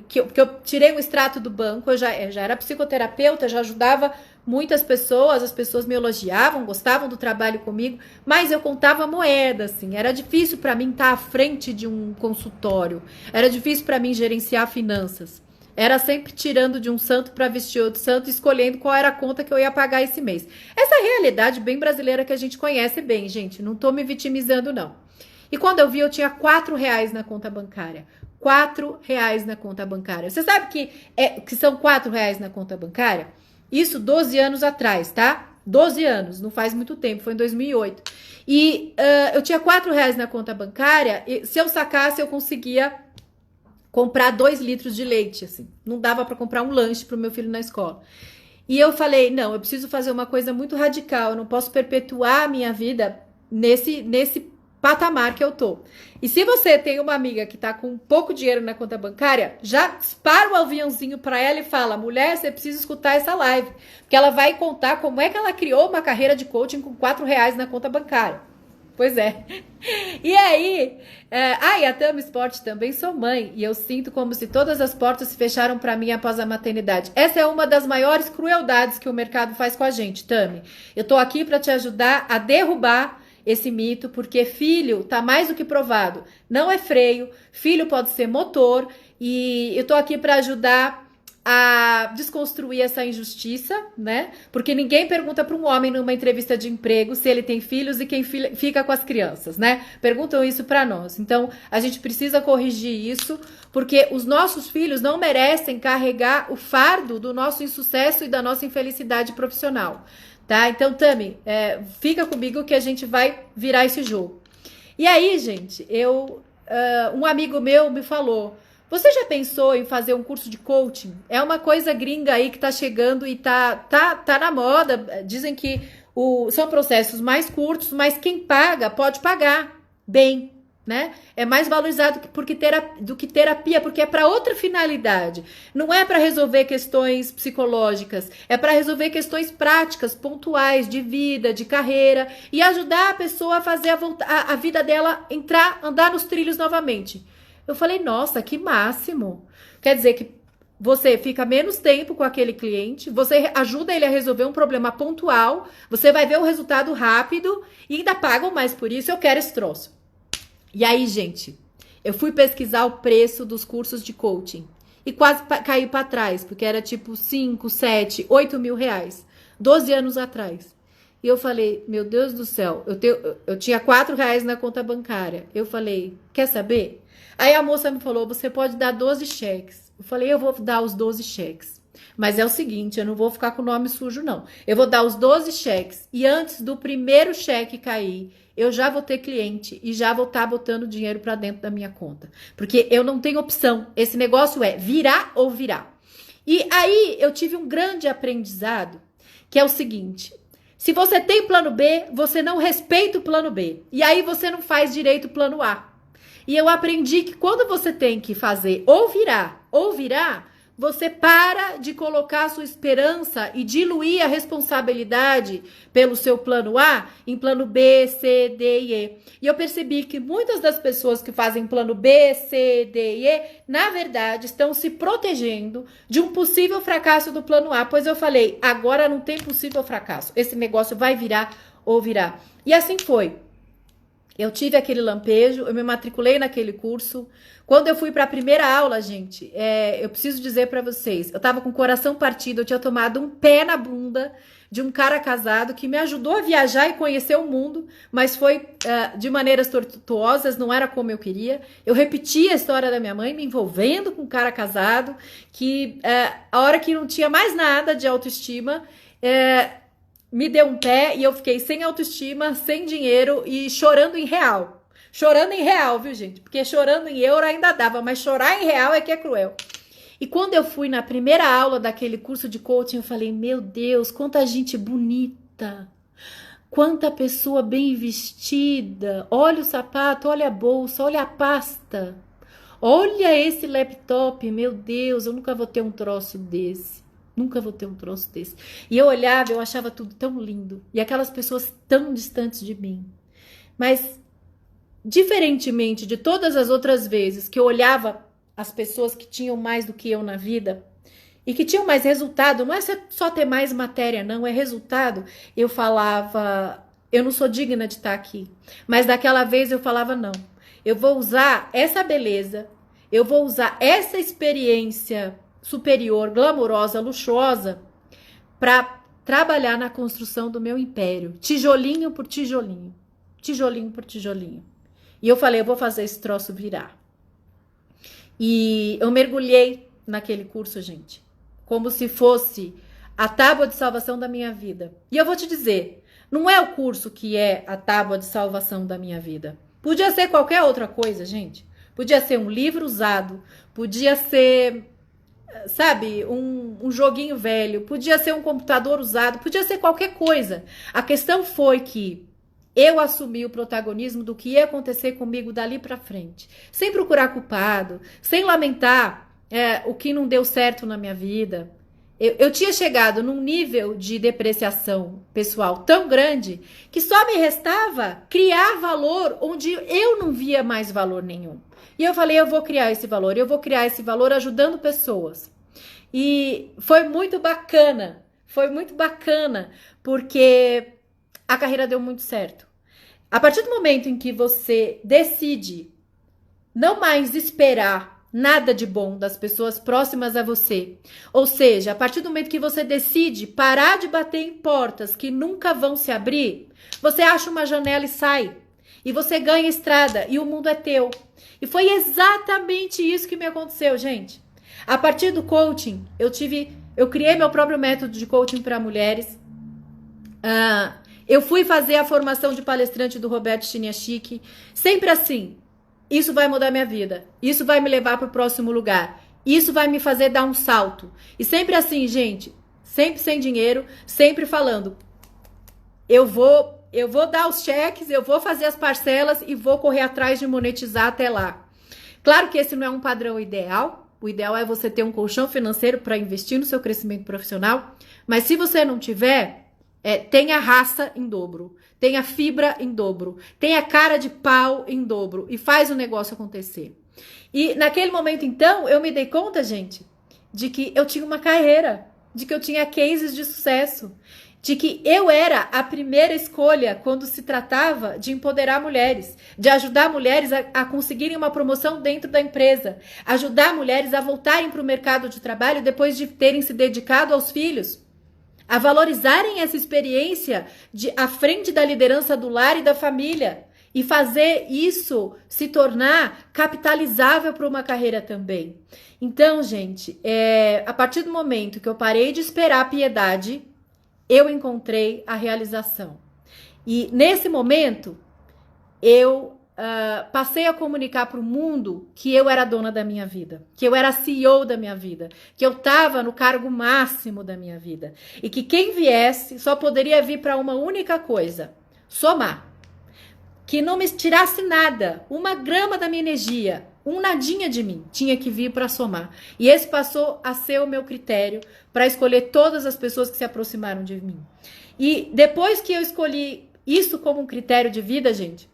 que eu tirei um extrato do banco, eu já era psicoterapeuta, já ajudava muitas pessoas, as pessoas me elogiavam, gostavam do trabalho comigo, mas eu contava moeda, assim, era difícil para mim estar à frente de um consultório, era difícil para mim gerenciar finanças, era sempre tirando de um santo para vestir outro santo, escolhendo qual era a conta que eu ia pagar esse mês. Essa é a realidade bem brasileira que a gente conhece bem, gente, não tô me vitimizando, não. E quando eu vi, eu tinha R$ 4 na conta bancária. R$ 4 na conta bancária. Você sabe que são R$ 4 na conta bancária? Isso 12 anos atrás, tá? 12 anos, não faz muito tempo, foi em 2008. E eu tinha R$ 4 na conta bancária, e se eu sacasse, eu conseguia comprar 2 litros de leite, assim. Não dava para comprar um lanche pro meu filho na escola. E eu falei, não, eu preciso fazer uma coisa muito radical, eu não posso perpetuar a minha vida nesse patamar que eu tô. E se você tem uma amiga que tá com pouco dinheiro na conta bancária, já dispara o aviãozinho pra ela e fala, mulher, você precisa escutar essa live, porque ela vai contar como é que ela criou uma carreira de coaching com R$ 4 na conta bancária. Pois é. E aí, e a Tami Sport também sou mãe, e eu sinto como se todas as portas se fecharam pra mim após a maternidade. Essa é uma das maiores crueldades que o mercado faz com a gente, Tami. Eu tô aqui pra te ajudar a derrubar esse mito, porque filho tá mais do que provado, não é freio, filho pode ser motor, e eu tô aqui para ajudar a desconstruir essa injustiça, né? Porque ninguém pergunta para um homem numa entrevista de emprego se ele tem filhos e quem fica com as crianças, né? Perguntam isso para nós. Então, a gente precisa corrigir isso, porque os nossos filhos não merecem carregar o fardo do nosso insucesso e da nossa infelicidade profissional. Tá? Então, Tami, fica comigo que a gente vai virar esse jogo. E aí, gente, um amigo meu me falou, você já pensou em fazer um curso de coaching? É uma coisa gringa aí que tá chegando e tá na moda. Dizem que são processos mais curtos, mas quem paga pode pagar bem, né? É mais valorizado do que terapia, porque é para outra finalidade. Não é para resolver questões psicológicas, é para resolver questões práticas, pontuais, de vida, de carreira, e ajudar a pessoa a fazer a vida dela andar nos trilhos novamente. Eu falei, nossa, que máximo. Quer dizer que você fica menos tempo com aquele cliente, você ajuda ele a resolver um problema pontual, você vai ver o resultado rápido e ainda pagam mais por isso. Eu quero esse troço. E aí, gente, eu fui pesquisar o preço dos cursos de coaching e quase caí para trás, porque era tipo 5, 7, 8 mil reais, 12 anos atrás. E eu falei, meu Deus do céu, eu tinha R$ 4 na conta bancária. Eu falei, quer saber? Aí a moça me falou, você pode dar 12 cheques. Eu falei, eu vou dar os 12 cheques. Mas é o seguinte, eu não vou ficar com o nome sujo, não. Eu vou dar os 12 cheques e antes do primeiro cheque cair, eu já vou ter cliente e já vou estar botando dinheiro para dentro da minha conta. Porque eu não tenho opção. Esse negócio é virar ou virar. E aí eu tive um grande aprendizado, que é o seguinte, se você tem plano B, você não respeita o plano B. E aí você não faz direito o plano A. E eu aprendi que quando você tem que fazer ou virar, você para de colocar a sua esperança e diluir a responsabilidade pelo seu plano A em plano B, C, D e E. E eu percebi que muitas das pessoas que fazem plano B, C, D e E, na verdade, estão se protegendo de um possível fracasso do plano A. Pois eu falei, agora não tem possível fracasso. Esse negócio vai virar ou virar. E assim foi. Eu tive aquele lampejo, eu me matriculei naquele curso. Quando eu fui para a primeira aula, gente, eu preciso dizer para vocês, eu tava com o coração partido, eu tinha tomado um pé na bunda de um cara casado que me ajudou a viajar e conhecer o mundo, mas foi de maneiras tortuosas, não era como eu queria. Eu repeti a história da minha mãe, me envolvendo com um cara casado, que a hora que não tinha mais nada de autoestima, me deu um pé e eu fiquei sem autoestima, sem dinheiro e chorando em real. Chorando em real, viu, gente? Porque chorando em euro ainda dava, mas chorar em real é que é cruel. E quando eu fui na primeira aula daquele curso de coaching, eu falei, meu Deus, quanta gente bonita, quanta pessoa bem vestida, olha o sapato, olha a bolsa, olha a pasta, olha esse laptop, meu Deus, eu nunca vou ter um troço desse. Nunca vou ter um troço desse. E eu olhava, eu achava tudo tão lindo. E aquelas pessoas tão distantes de mim. Mas, diferentemente de todas as outras vezes que eu olhava as pessoas que tinham mais do que eu na vida e que tinham mais resultado, não é só ter mais matéria, não, é resultado. Eu falava, eu não sou digna de estar aqui. Mas daquela vez eu falava, não. Eu vou usar essa beleza, eu vou usar essa experiência superior, glamourosa, luxuosa, para trabalhar na construção do meu império, tijolinho por tijolinho, tijolinho por tijolinho. E eu falei, eu vou fazer esse troço virar. E eu mergulhei naquele curso, gente, como se fosse a tábua de salvação da minha vida. E eu vou te dizer, não é o curso que é a tábua de salvação da minha vida. Podia ser qualquer outra coisa, gente. Podia ser um livro usado, podia ser, sabe, um joguinho velho, podia ser um computador usado, podia ser qualquer coisa. A questão foi que eu assumi o protagonismo do que ia acontecer comigo dali pra frente, sem procurar culpado, sem lamentar o que não deu certo na minha vida. Eu tinha chegado num nível de depreciação pessoal tão grande que só me restava criar valor onde eu não via mais valor nenhum. E eu falei, eu vou criar esse valor ajudando pessoas. E foi muito bacana, porque a carreira deu muito certo. A partir do momento em que você decide não mais esperar nada de bom das pessoas próximas a você, ou seja, a partir do momento que você decide parar de bater em portas que nunca vão se abrir, você acha uma janela e sai. E você ganha estrada e o mundo é teu. E foi exatamente isso que me aconteceu, gente. A partir do coaching, eu criei meu próprio método de coaching para mulheres. Eu fui fazer a formação de palestrante do Roberto Chiniachik. Sempre assim, isso vai mudar minha vida. Isso vai me levar para o próximo lugar. Isso vai me fazer dar um salto. E sempre assim, gente, sempre sem dinheiro, sempre falando, eu vou dar os cheques, eu vou fazer as parcelas e vou correr atrás de monetizar até lá. Claro que esse não é um padrão ideal. O ideal é você ter um colchão financeiro para investir no seu crescimento profissional. Mas se você não tiver, tenha raça em dobro, tenha fibra em dobro, tenha cara de pau em dobro e faz o negócio acontecer. E naquele momento, então, eu me dei conta, gente, de que eu tinha uma carreira, de que eu tinha cases de sucesso, de que eu era a primeira escolha quando se tratava de empoderar mulheres, de ajudar mulheres a conseguirem uma promoção dentro da empresa, ajudar mulheres a voltarem para o mercado de trabalho depois de terem se dedicado aos filhos, a valorizarem essa experiência à frente da liderança do lar e da família e fazer isso se tornar capitalizável para uma carreira também. Então, gente, a partir do momento que eu parei de esperar a piedade, eu encontrei a realização. E nesse momento, eu passei a comunicar para o mundo que eu era dona da minha vida, que eu era CEO da minha vida, que eu estava no cargo máximo da minha vida e que quem viesse só poderia vir para uma única coisa, somar. Que não me tirasse nada, uma grama da minha energia, um nadinha de mim, tinha que vir para somar. E esse passou a ser o meu critério para escolher todas as pessoas que se aproximaram de mim. E depois que eu escolhi isso como um critério de vida, gente,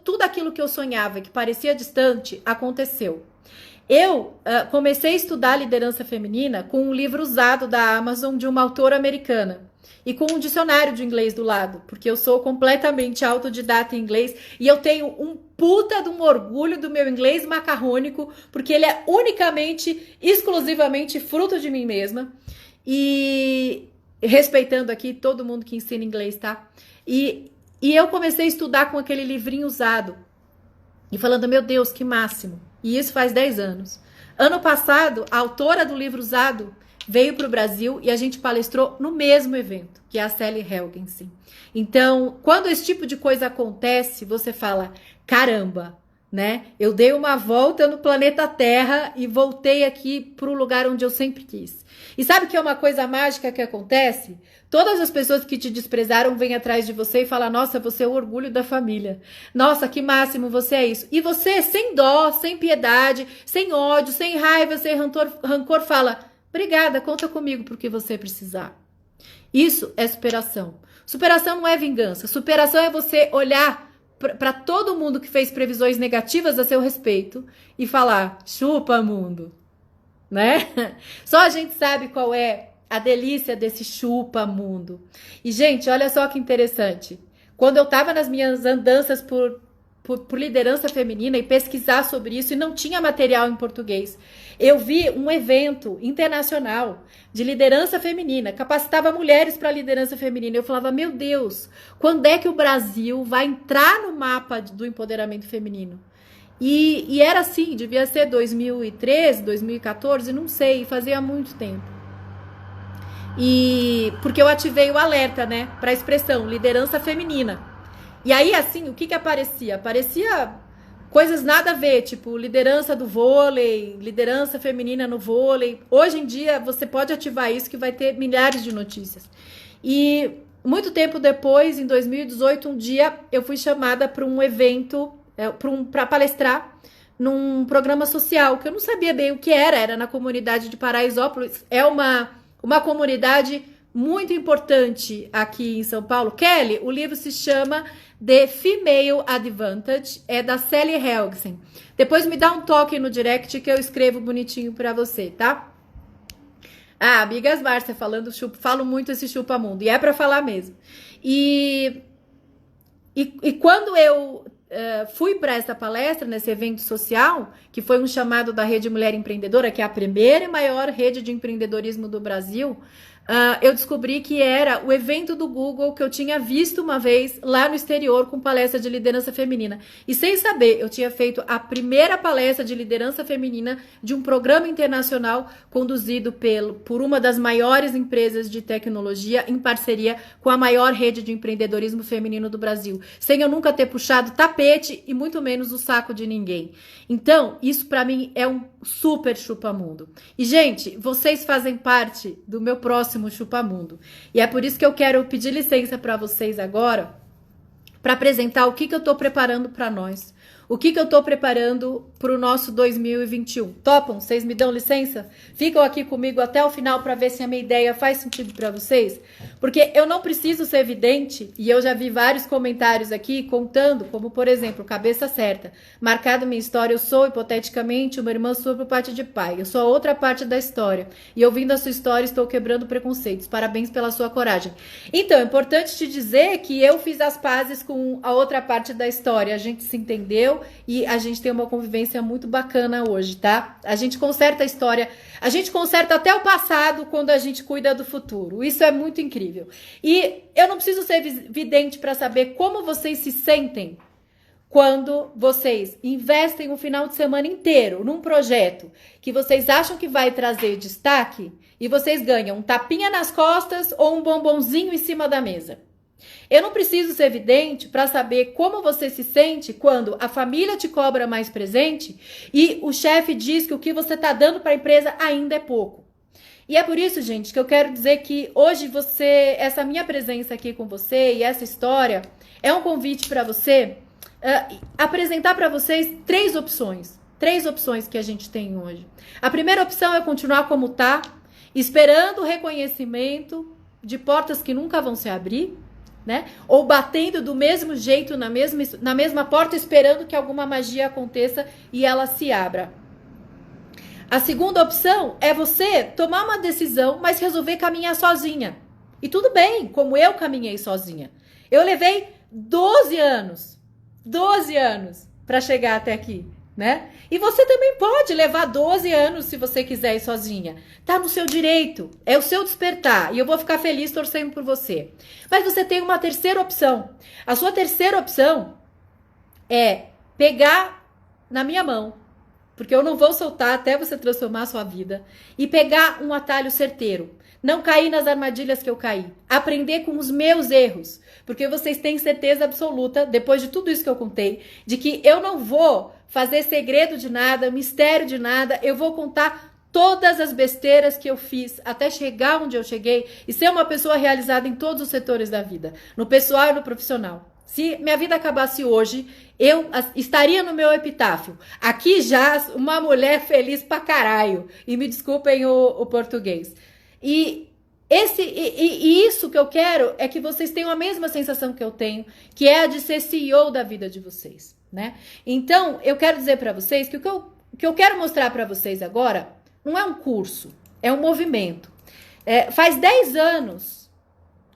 tudo aquilo que eu sonhava, que parecia distante, aconteceu. Eu comecei a estudar liderança feminina com um livro usado da Amazon de uma autora americana e com um dicionário de inglês do lado, porque eu sou completamente autodidata em inglês e eu tenho um puta de um orgulho do meu inglês macarrônico, porque ele é unicamente, exclusivamente fruto de mim mesma. E respeitando aqui todo mundo que ensina inglês, tá? E eu comecei a estudar com aquele livrinho usado. E falando, meu Deus, que máximo. E isso faz 10 anos. Ano passado, a autora do livro usado veio para o Brasil e a gente palestrou no mesmo evento, que é a Sally Helgensen. Então, quando esse tipo de coisa acontece, você fala, caramba, né? Eu dei uma volta no planeta Terra e voltei aqui para o lugar onde eu sempre quis. E sabe que é uma coisa mágica que acontece? Todas as pessoas que te desprezaram vêm atrás de você e falam, nossa, você é o orgulho da família. Nossa, que máximo, você é isso. E você, sem dó, sem piedade, sem ódio, sem raiva, sem rancor, fala, obrigada, conta comigo pro que você precisar. Isso é superação. Superação não é vingança. Superação é você olhar para todo mundo que fez previsões negativas a seu respeito e falar, chupa mundo, né? Só a gente sabe qual é a delícia desse chupa mundo. E gente, olha só que interessante. Quando eu tava nas minhas andanças por liderança feminina e pesquisar sobre isso e não tinha material em português, eu vi um evento internacional de liderança feminina, capacitava mulheres para liderança feminina. Eu falava, meu Deus, quando é que o Brasil vai entrar no mapa do empoderamento feminino? E era assim, devia ser 2013, 2014, não sei, fazia muito tempo. E porque eu ativei o alerta, né, para a expressão liderança feminina. E aí, assim, o que aparecia? Aparecia coisas nada a ver, tipo liderança do vôlei, liderança feminina no vôlei. Hoje em dia, você pode ativar isso que vai ter milhares de notícias. E muito tempo depois, em 2018, um dia, eu fui chamada para um evento, para palestrar num programa social, que eu não sabia bem o que era na comunidade de Paraisópolis. É uma comunidade muito importante aqui em São Paulo. Kelly, o livro se chama The Female Advantage, é da Sally Helgensen. Depois me dá um toque no direct que eu escrevo bonitinho pra você, tá? Ah, amigas Márcia, falo muito esse chupa-mundo, e é pra falar mesmo. E quando eu fui para essa palestra, nesse evento social, que foi um chamado da Rede Mulher Empreendedora, que é a primeira e maior rede de empreendedorismo do Brasil, eu descobri que era o evento do Google que eu tinha visto uma vez lá no exterior com palestra de liderança feminina. E sem saber, eu tinha feito a primeira palestra de liderança feminina de um programa internacional conduzido por uma das maiores empresas de tecnologia em parceria com a maior rede de empreendedorismo feminino do Brasil. Sem eu nunca ter puxado tapete e muito menos o saco de ninguém. Então, isso para mim é um super chupa-mundo. E, gente, vocês fazem parte do meu próximo chupa-mundo. E é por isso que eu quero pedir licença para vocês agora para apresentar o que eu estou preparando para nós. O que eu estou preparando para o nosso 2021. Topam? Vocês me dão licença? Ficam aqui comigo até o final para ver se a minha ideia faz sentido para vocês? Porque eu não preciso ser evidente, e eu já vi vários comentários aqui contando, como por exemplo, cabeça certa. Marcado minha história, eu sou hipoteticamente uma irmã sua por parte de pai. Eu sou a outra parte da história. E ouvindo a sua história, estou quebrando preconceitos. Parabéns pela sua coragem. Então, é importante te dizer que eu fiz as pazes com a outra parte da história. A gente se entendeu e a gente tem uma convivência muito bacana hoje, tá? A gente conserta a história, a gente conserta até o passado quando a gente cuida do futuro. Isso é muito incrível. E eu não preciso ser vidente para saber como vocês se sentem quando vocês investem um final de semana inteiro num projeto que vocês acham que vai trazer destaque e vocês ganham um tapinha nas costas ou um bombonzinho em cima da mesa. Eu não preciso ser evidente para saber como você se sente quando a família te cobra mais presente e o chefe diz que o que você está dando para a empresa ainda é pouco. E é por isso, gente, que eu quero dizer que hoje essa minha presença aqui com você e essa história é um convite para você apresentar para vocês três opções que a gente tem hoje. A primeira opção é continuar como tá, esperando o reconhecimento de portas que nunca vão se abrir, né? Ou batendo do mesmo jeito na mesma porta, esperando que alguma magia aconteça e ela se abra. A segunda opção é você tomar uma decisão, mas resolver caminhar sozinha. E tudo bem, como eu caminhei sozinha. Eu levei 12 anos para chegar até aqui, né? E você também pode levar 12 anos se você quiser ir sozinha. Tá no seu direito, é o seu despertar. E eu vou ficar feliz torcendo por você. Mas você tem uma terceira opção. A sua terceira opção é pegar na minha mão porque eu não vou soltar até você transformar a sua vida, e pegar um atalho certeiro. Não cair nas armadilhas que eu caí. Aprender com os meus erros. Porque vocês têm certeza absoluta, depois de tudo isso que eu contei, de que eu não vou fazer segredo de nada, mistério de nada. Eu vou contar todas as besteiras que eu fiz até chegar onde eu cheguei e ser uma pessoa realizada em todos os setores da vida. No pessoal e no profissional. Se minha vida acabasse hoje, eu estaria no meu epitáfio. Aqui já uma mulher feliz pra caralho. E me desculpem o português. E isso que eu quero é que vocês tenham a mesma sensação que eu tenho, que é a de ser CEO da vida de vocês, né? Então, eu quero dizer para vocês que o que eu quero mostrar para vocês agora não é um curso, é um movimento. Faz 10 anos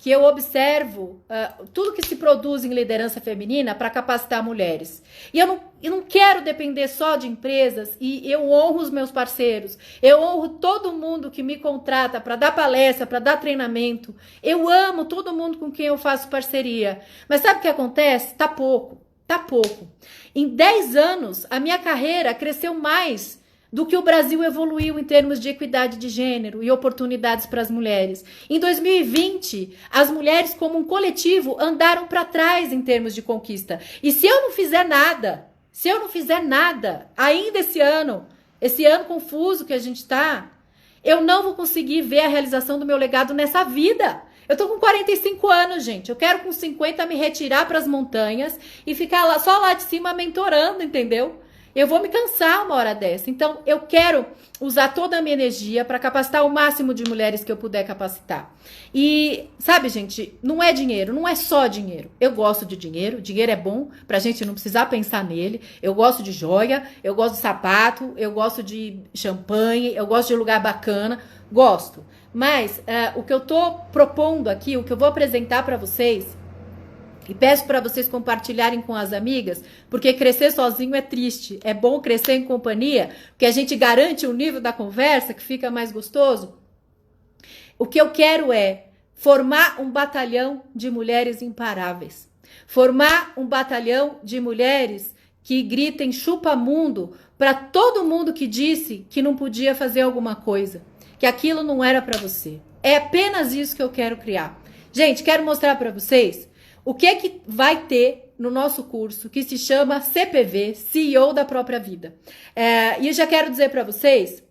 que eu observo tudo que se produz em liderança feminina para capacitar mulheres. E eu não quero depender só de empresas, e eu honro os meus parceiros, eu honro todo mundo que me contrata para dar palestra, para dar treinamento. Eu amo todo mundo com quem eu faço parceria. Mas sabe o que acontece? Tá pouco. Em 10 anos, a minha carreira cresceu mais do que o Brasil evoluiu em termos de equidade de gênero e oportunidades para as mulheres. Em 2020, as mulheres como um coletivo andaram para trás em termos de conquista. E se eu não fizer nada, ainda esse ano confuso que a gente está, eu não vou conseguir ver a realização do meu legado nessa vida. Eu tô com 45 anos, gente. Eu quero com 50 me retirar para as montanhas e ficar só lá de cima mentorando, entendeu? Eu vou me cansar uma hora dessa. Então, eu quero usar toda a minha energia para capacitar o máximo de mulheres que eu puder capacitar. E, sabe, gente, não é dinheiro, não é só dinheiro. Eu gosto de dinheiro, dinheiro é bom pra gente não precisar pensar nele. Eu gosto de joia, eu gosto de sapato, eu gosto de champanhe, eu gosto de lugar bacana, gosto. Mas o que eu tô propondo aqui, o que eu vou apresentar para vocês, e peço para vocês compartilharem com as amigas, porque crescer sozinho é triste. É bom crescer em companhia, porque a gente garante o nível da conversa, que fica mais gostoso. O que eu quero é formar um batalhão de mulheres imparáveis. Formar um batalhão de mulheres que gritem chupa mundo para todo mundo que disse que não podia fazer alguma coisa, que aquilo não era para você. É apenas isso que eu quero criar. Gente, quero mostrar para vocês o que vai ter no nosso curso, que se chama CPV, CEO da Própria Vida. E eu já quero dizer para vocês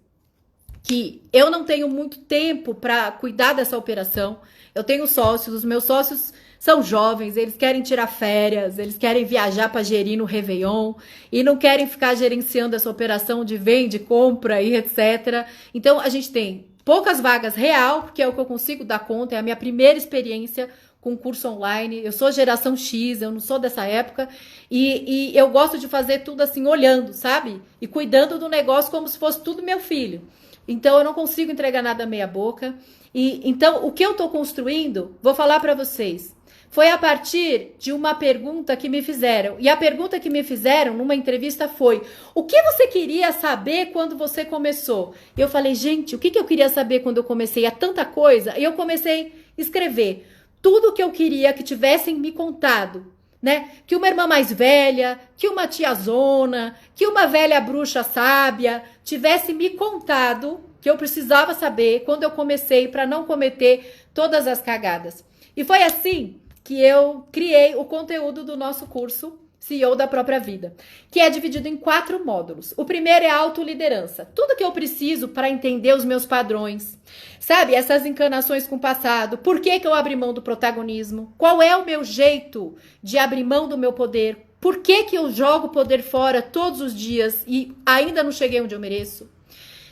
que eu não tenho muito tempo para cuidar dessa operação. Eu tenho sócios, os meus sócios são jovens, eles querem tirar férias, eles querem viajar para gerir no Réveillon e não querem ficar gerenciando essa operação de vende, compra e etc. Então, a gente tem poucas vagas real, porque é o que eu consigo dar conta, é a minha primeira experiência com curso online. Eu sou geração X, eu não sou dessa época, e eu gosto de fazer tudo assim, olhando, sabe? E cuidando do negócio como se fosse tudo meu filho. Então, eu não consigo entregar nada meia boca. Então, o que eu tô construindo, vou falar para vocês, foi a partir de uma pergunta que me fizeram. E a pergunta que me fizeram numa entrevista foi: o que você queria saber quando você começou? E eu falei, gente, o que eu queria saber quando eu comecei? É tanta coisa. E eu comecei a escrever tudo que eu queria que tivessem me contado, né? Que uma irmã mais velha, que uma tiazona, que uma velha bruxa sábia tivesse me contado que eu precisava saber quando eu comecei para não cometer todas as cagadas. E foi assim que eu criei o conteúdo do nosso curso CEO da Própria Vida, que é dividido em 4 módulos. O primeiro é a autoliderança. Tudo que eu preciso para entender os meus padrões. Sabe, essas encanações com o passado. Por que eu abri mão do protagonismo? Qual é o meu jeito de abrir mão do meu poder? Por que eu jogo poder fora todos os dias e ainda não cheguei onde eu mereço?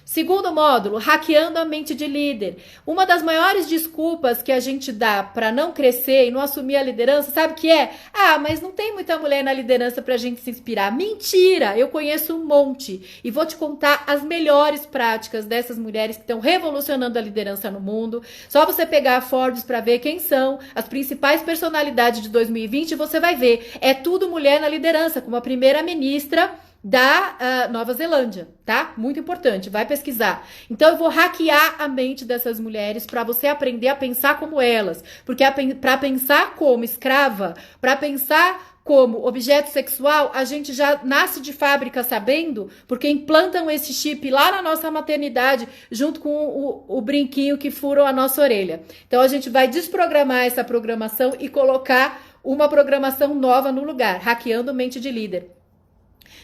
Segundo módulo, hackeando a mente de líder. Uma das maiores desculpas que a gente dá para não crescer e não assumir a liderança, sabe o que é? Ah, mas não tem muita mulher na liderança pra gente se inspirar. Mentira! Eu conheço um monte e vou te contar as melhores práticas dessas mulheres que estão revolucionando a liderança no mundo. Só você pegar a Forbes para ver quem são as principais personalidades de 2020 e você vai ver. É tudo mulher na liderança, como a primeira-ministra da Nova Zelândia, tá? Muito importante, vai pesquisar. Então eu vou hackear a mente dessas mulheres para você aprender a pensar como elas, porque para pensar como escrava, para pensar como objeto sexual, a gente já nasce de fábrica sabendo, porque implantam esse chip lá na nossa maternidade, junto com o brinquinho que furam a nossa orelha. Então, a gente vai desprogramar essa programação e colocar uma programação nova no lugar, hackeando mente de líder.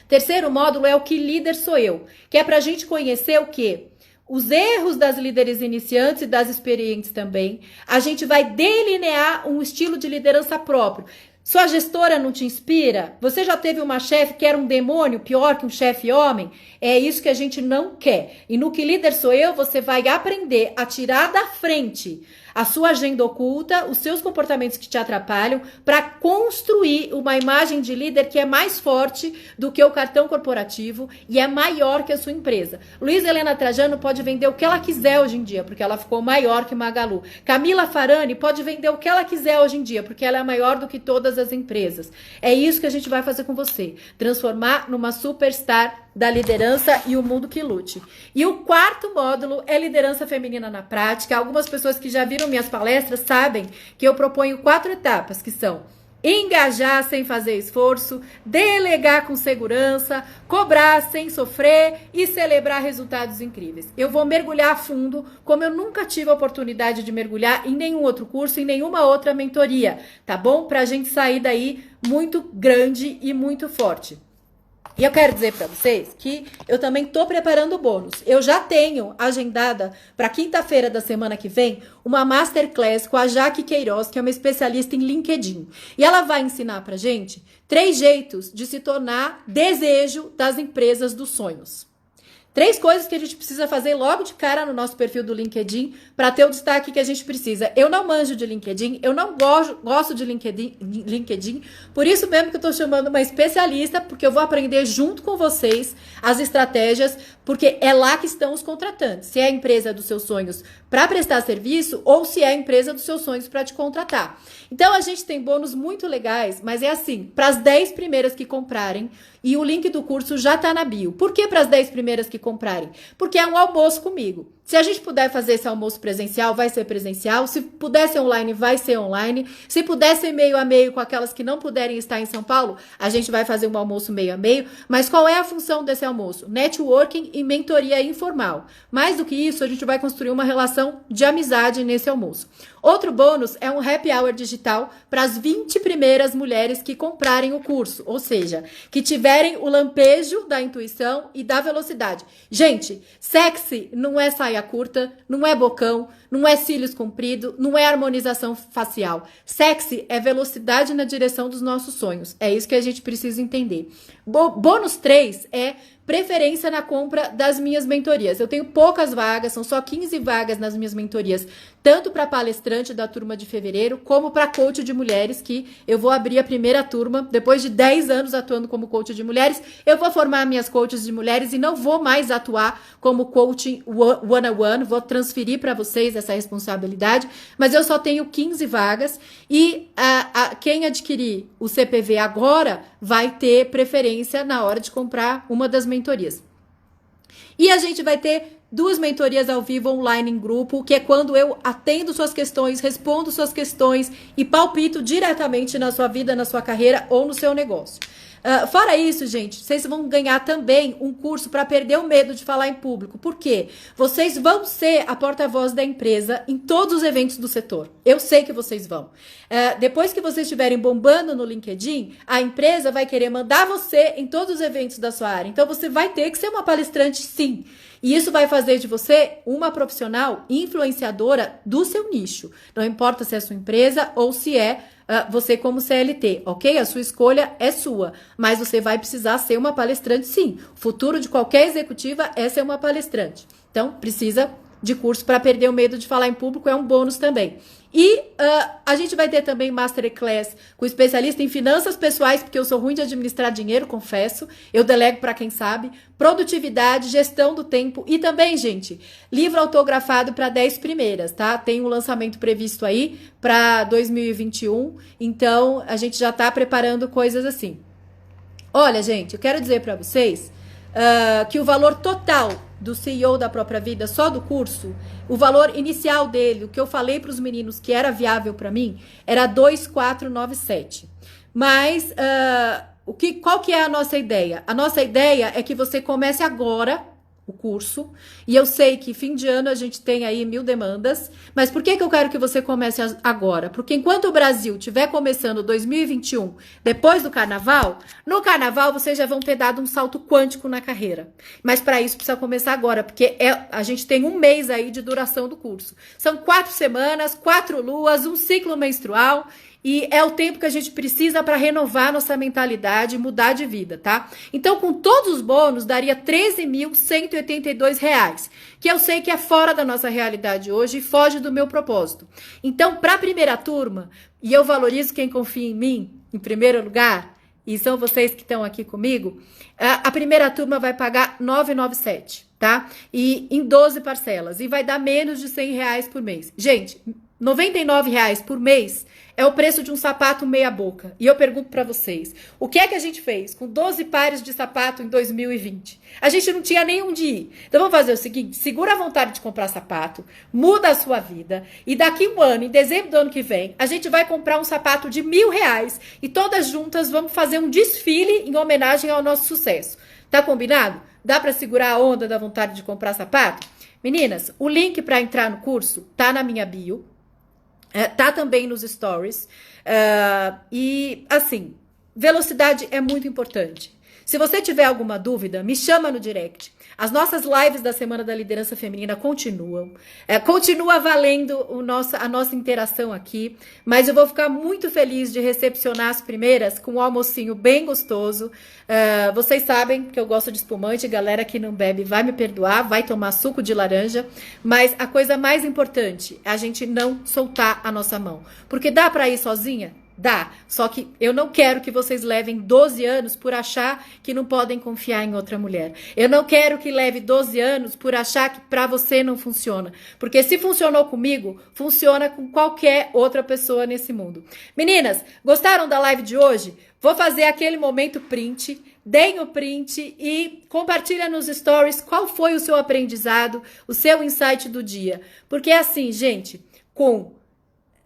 Terceiro módulo é o que líder sou eu, que é para a gente conhecer o quê? Os erros das líderes iniciantes e das experientes também. A gente vai delinear um estilo de liderança próprio. Sua gestora não te inspira? Você já teve uma chefe que era um demônio, pior que um chefe homem? É isso que a gente não quer. E no Que Líder Sou Eu, você vai aprender a tirar da frente a sua agenda oculta, os seus comportamentos que te atrapalham, para construir uma imagem de líder que é mais forte do que o cartão corporativo e é maior que a sua empresa. Luísa Helena Trajano pode vender o que ela quiser hoje em dia, porque ela ficou maior que Magalu. Camila Farani pode vender o que ela quiser hoje em dia, porque ela é maior do que todas as empresas. É isso que a gente vai fazer com você. Transformar numa superstar da liderança e o mundo que lute. E o quarto módulo é liderança feminina na prática. Algumas pessoas que já viram minhas palestras sabem que eu proponho 4 etapas, que são engajar sem fazer esforço, delegar com segurança, cobrar sem sofrer e celebrar resultados incríveis. Eu vou mergulhar a fundo, como eu nunca tive a oportunidade de mergulhar em nenhum outro curso, em nenhuma outra mentoria, tá bom? Pra gente sair daí muito grande e muito forte. E eu quero dizer para vocês que eu também tô preparando o bônus. Eu já tenho agendada para quinta-feira da semana que vem uma masterclass com a Jaque Queiroz, que é uma especialista em LinkedIn. E ela vai ensinar pra gente 3 jeitos de se tornar desejo das empresas dos sonhos. 3 coisas que a gente precisa fazer logo de cara no nosso perfil do LinkedIn para ter o destaque que a gente precisa. Eu não manjo de LinkedIn, eu não gosto de LinkedIn, por isso mesmo que eu estou chamando uma especialista, porque eu vou aprender junto com vocês as estratégias, porque é lá que estão os contratantes. Se é a empresa dos seus sonhos para prestar serviço ou se é a empresa dos seus sonhos para te contratar. Então, a gente tem bônus muito legais, mas é assim, para as 10 primeiras que comprarem, e o link do curso já tá na bio. Por que para as 10 primeiras que comprarem? Porque é um almoço comigo. Se a gente puder fazer esse almoço presencial, vai ser presencial. Se puder ser online, vai ser online. Se puder ser meio a meio com aquelas que não puderem estar em São Paulo, a gente vai fazer um almoço meio a meio. Mas qual é a função desse almoço? Networking e mentoria informal. Mais do que isso, a gente vai construir uma relação de amizade nesse almoço. Outro bônus é um happy hour digital para as 20 primeiras mulheres que comprarem o curso. Ou seja, que tiverem o lampejo da intuição e da velocidade. Gente, sexy não é saia curta, não é bocão, não é cílios compridos, não é harmonização facial. Sexy é velocidade na direção dos nossos sonhos. É isso que a gente precisa entender. Bônus 3 é preferência na compra das minhas mentorias. Eu tenho poucas vagas, são só 15 vagas nas minhas mentorias, tanto para palestrante da turma de fevereiro, como para coach de mulheres, que eu vou abrir a primeira turma. Depois de 10 anos atuando como coach de mulheres, eu vou formar minhas coaches de mulheres e não vou mais atuar como coaching one-on-one, vou transferir para vocês essa responsabilidade, mas eu só tenho 15 vagas e quem adquirir o CPV agora vai ter preferência na hora de comprar uma das mentorias. E a gente vai ter 2 mentorias ao vivo online em grupo, que é quando eu atendo suas questões, respondo suas questões e palpito diretamente na sua vida, na sua carreira ou no seu negócio. Fora isso, gente, vocês vão ganhar também um curso para perder o medo de falar em público. Por quê? Vocês vão ser a porta-voz da empresa em todos os eventos do setor. Eu sei que vocês vão. Depois que vocês estiverem bombando no LinkedIn, a empresa vai querer mandar você em todos os eventos da sua área. Então, você vai ter que ser uma palestrante, sim. E isso vai fazer de você uma profissional influenciadora do seu nicho. Não importa se é a sua empresa ou se é você como CLT, ok? A sua escolha é sua, mas você vai precisar ser uma palestrante, sim. O futuro de qualquer executiva é ser uma palestrante. Então, precisa de curso para perder o medo de falar em público, é um bônus também. E a gente vai ter também Masterclass com especialista em finanças pessoais, porque eu sou ruim de administrar dinheiro, confesso. Eu delego para quem sabe. Produtividade, gestão do tempo e também, gente, livro autografado para 10 primeiras, tá? Tem um lançamento previsto aí para 2021, então a gente já tá preparando coisas assim. Olha, gente, eu quero dizer para vocês que o valor total do CEO da própria vida, só do curso, o valor inicial dele, o que eu falei para os meninos que era viável para mim, era 2.497. Mas qual que é a nossa ideia? A nossa ideia é que você comece agora o curso, e eu sei que fim de ano a gente tem aí 1000 demandas, mas por que eu quero que você comece agora? Porque enquanto o Brasil estiver começando 2021, depois do carnaval, no carnaval vocês já vão ter dado um salto quântico na carreira. Mas para isso precisa começar agora, porque a gente tem um mês aí de duração do curso. São 4 semanas, 4 luas, um ciclo menstrual, e é o tempo que a gente precisa para renovar nossa mentalidade e mudar de vida, tá? Então, com todos os bônus, daria R$ 13.182, que eu sei que é fora da nossa realidade hoje e foge do meu propósito. Então, para a primeira turma, e eu valorizo quem confia em mim, em primeiro lugar, e são vocês que estão aqui comigo, a primeira turma vai pagar R$ 997, tá? E em 12 parcelas, e vai dar menos de R$ 100 por mês. Gente, R$ 99 por mês é o preço de um sapato meia boca. E eu pergunto para vocês, o que é que a gente fez com 12 pares de sapato em 2020? A gente não tinha nem onde ir. Então vamos fazer o seguinte, segura a vontade de comprar sapato, muda a sua vida, e daqui um ano, em dezembro do ano que vem, a gente vai comprar um sapato de R$ 1.000 e todas juntas vamos fazer um desfile em homenagem ao nosso sucesso. Tá combinado? Dá para segurar a onda da vontade de comprar sapato? Meninas, o link para entrar no curso tá na minha bio. Tá também nos stories. E, assim, velocidade é muito importante. Se você tiver alguma dúvida, me chama no direct. As nossas lives da Semana da Liderança Feminina continuam. Continua valendo a nossa interação aqui. Mas eu vou ficar muito feliz de recepcionar as primeiras com um almocinho bem gostoso. Vocês sabem que eu gosto de espumante. Galera que não bebe vai me perdoar, vai tomar suco de laranja. Mas a coisa mais importante é a gente não soltar a nossa mão. Porque dá pra ir sozinha? Dá, só que eu não quero que vocês levem 12 anos por achar que não podem confiar em outra mulher. Eu não quero que leve 12 anos por achar que pra você não funciona. Porque se funcionou comigo, funciona com qualquer outra pessoa nesse mundo. Meninas, gostaram da live de hoje? Vou fazer aquele momento print. Deem o print e compartilha nos stories qual foi o seu aprendizado, o seu insight do dia. Porque é assim, gente, com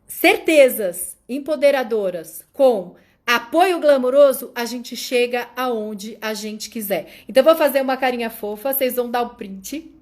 certezas empoderadoras, com apoio glamouroso, a gente chega aonde a gente quiser. Então, vou fazer uma carinha fofa, vocês vão dar o print.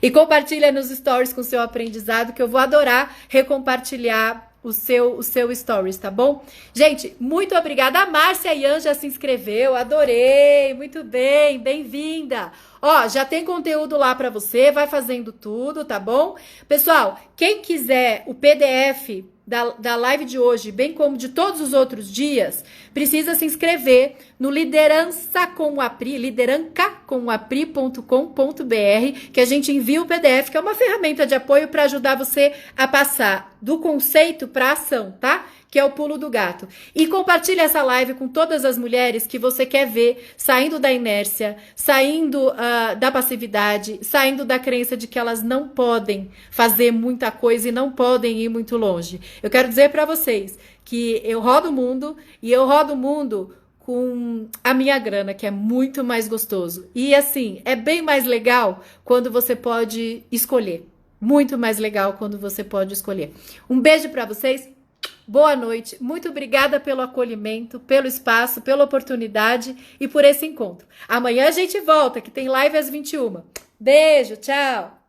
E compartilha nos stories com o seu aprendizado, que eu vou adorar recompartilhar o seu stories, tá bom? Gente, muito obrigada. A Márcia Ian já se inscreveu, adorei, muito bem, bem-vinda. Ó, já tem conteúdo lá pra você, vai fazendo tudo, tá bom? Pessoal, quem quiser o PDF da live de hoje, bem como de todos os outros dias, precisa se inscrever no liderancacomoapri.com.br, que a gente envia o PDF, que é uma ferramenta de apoio para ajudar você a passar do conceito para ação, tá? Que é o pulo do gato. E compartilha essa live com todas as mulheres que você quer ver saindo da inércia, saindo da passividade, saindo da crença de que elas não podem fazer muita coisa e não podem ir muito longe. Eu quero dizer para vocês que eu rodo o mundo e eu rodo o mundo com a minha grana, que é muito mais gostoso. E assim, é bem mais legal quando você pode escolher. Muito mais legal quando você pode escolher. Um beijo para vocês. Boa noite, muito obrigada pelo acolhimento, pelo espaço, pela oportunidade e por esse encontro. Amanhã a gente volta, que tem live às 21h. Beijo, tchau!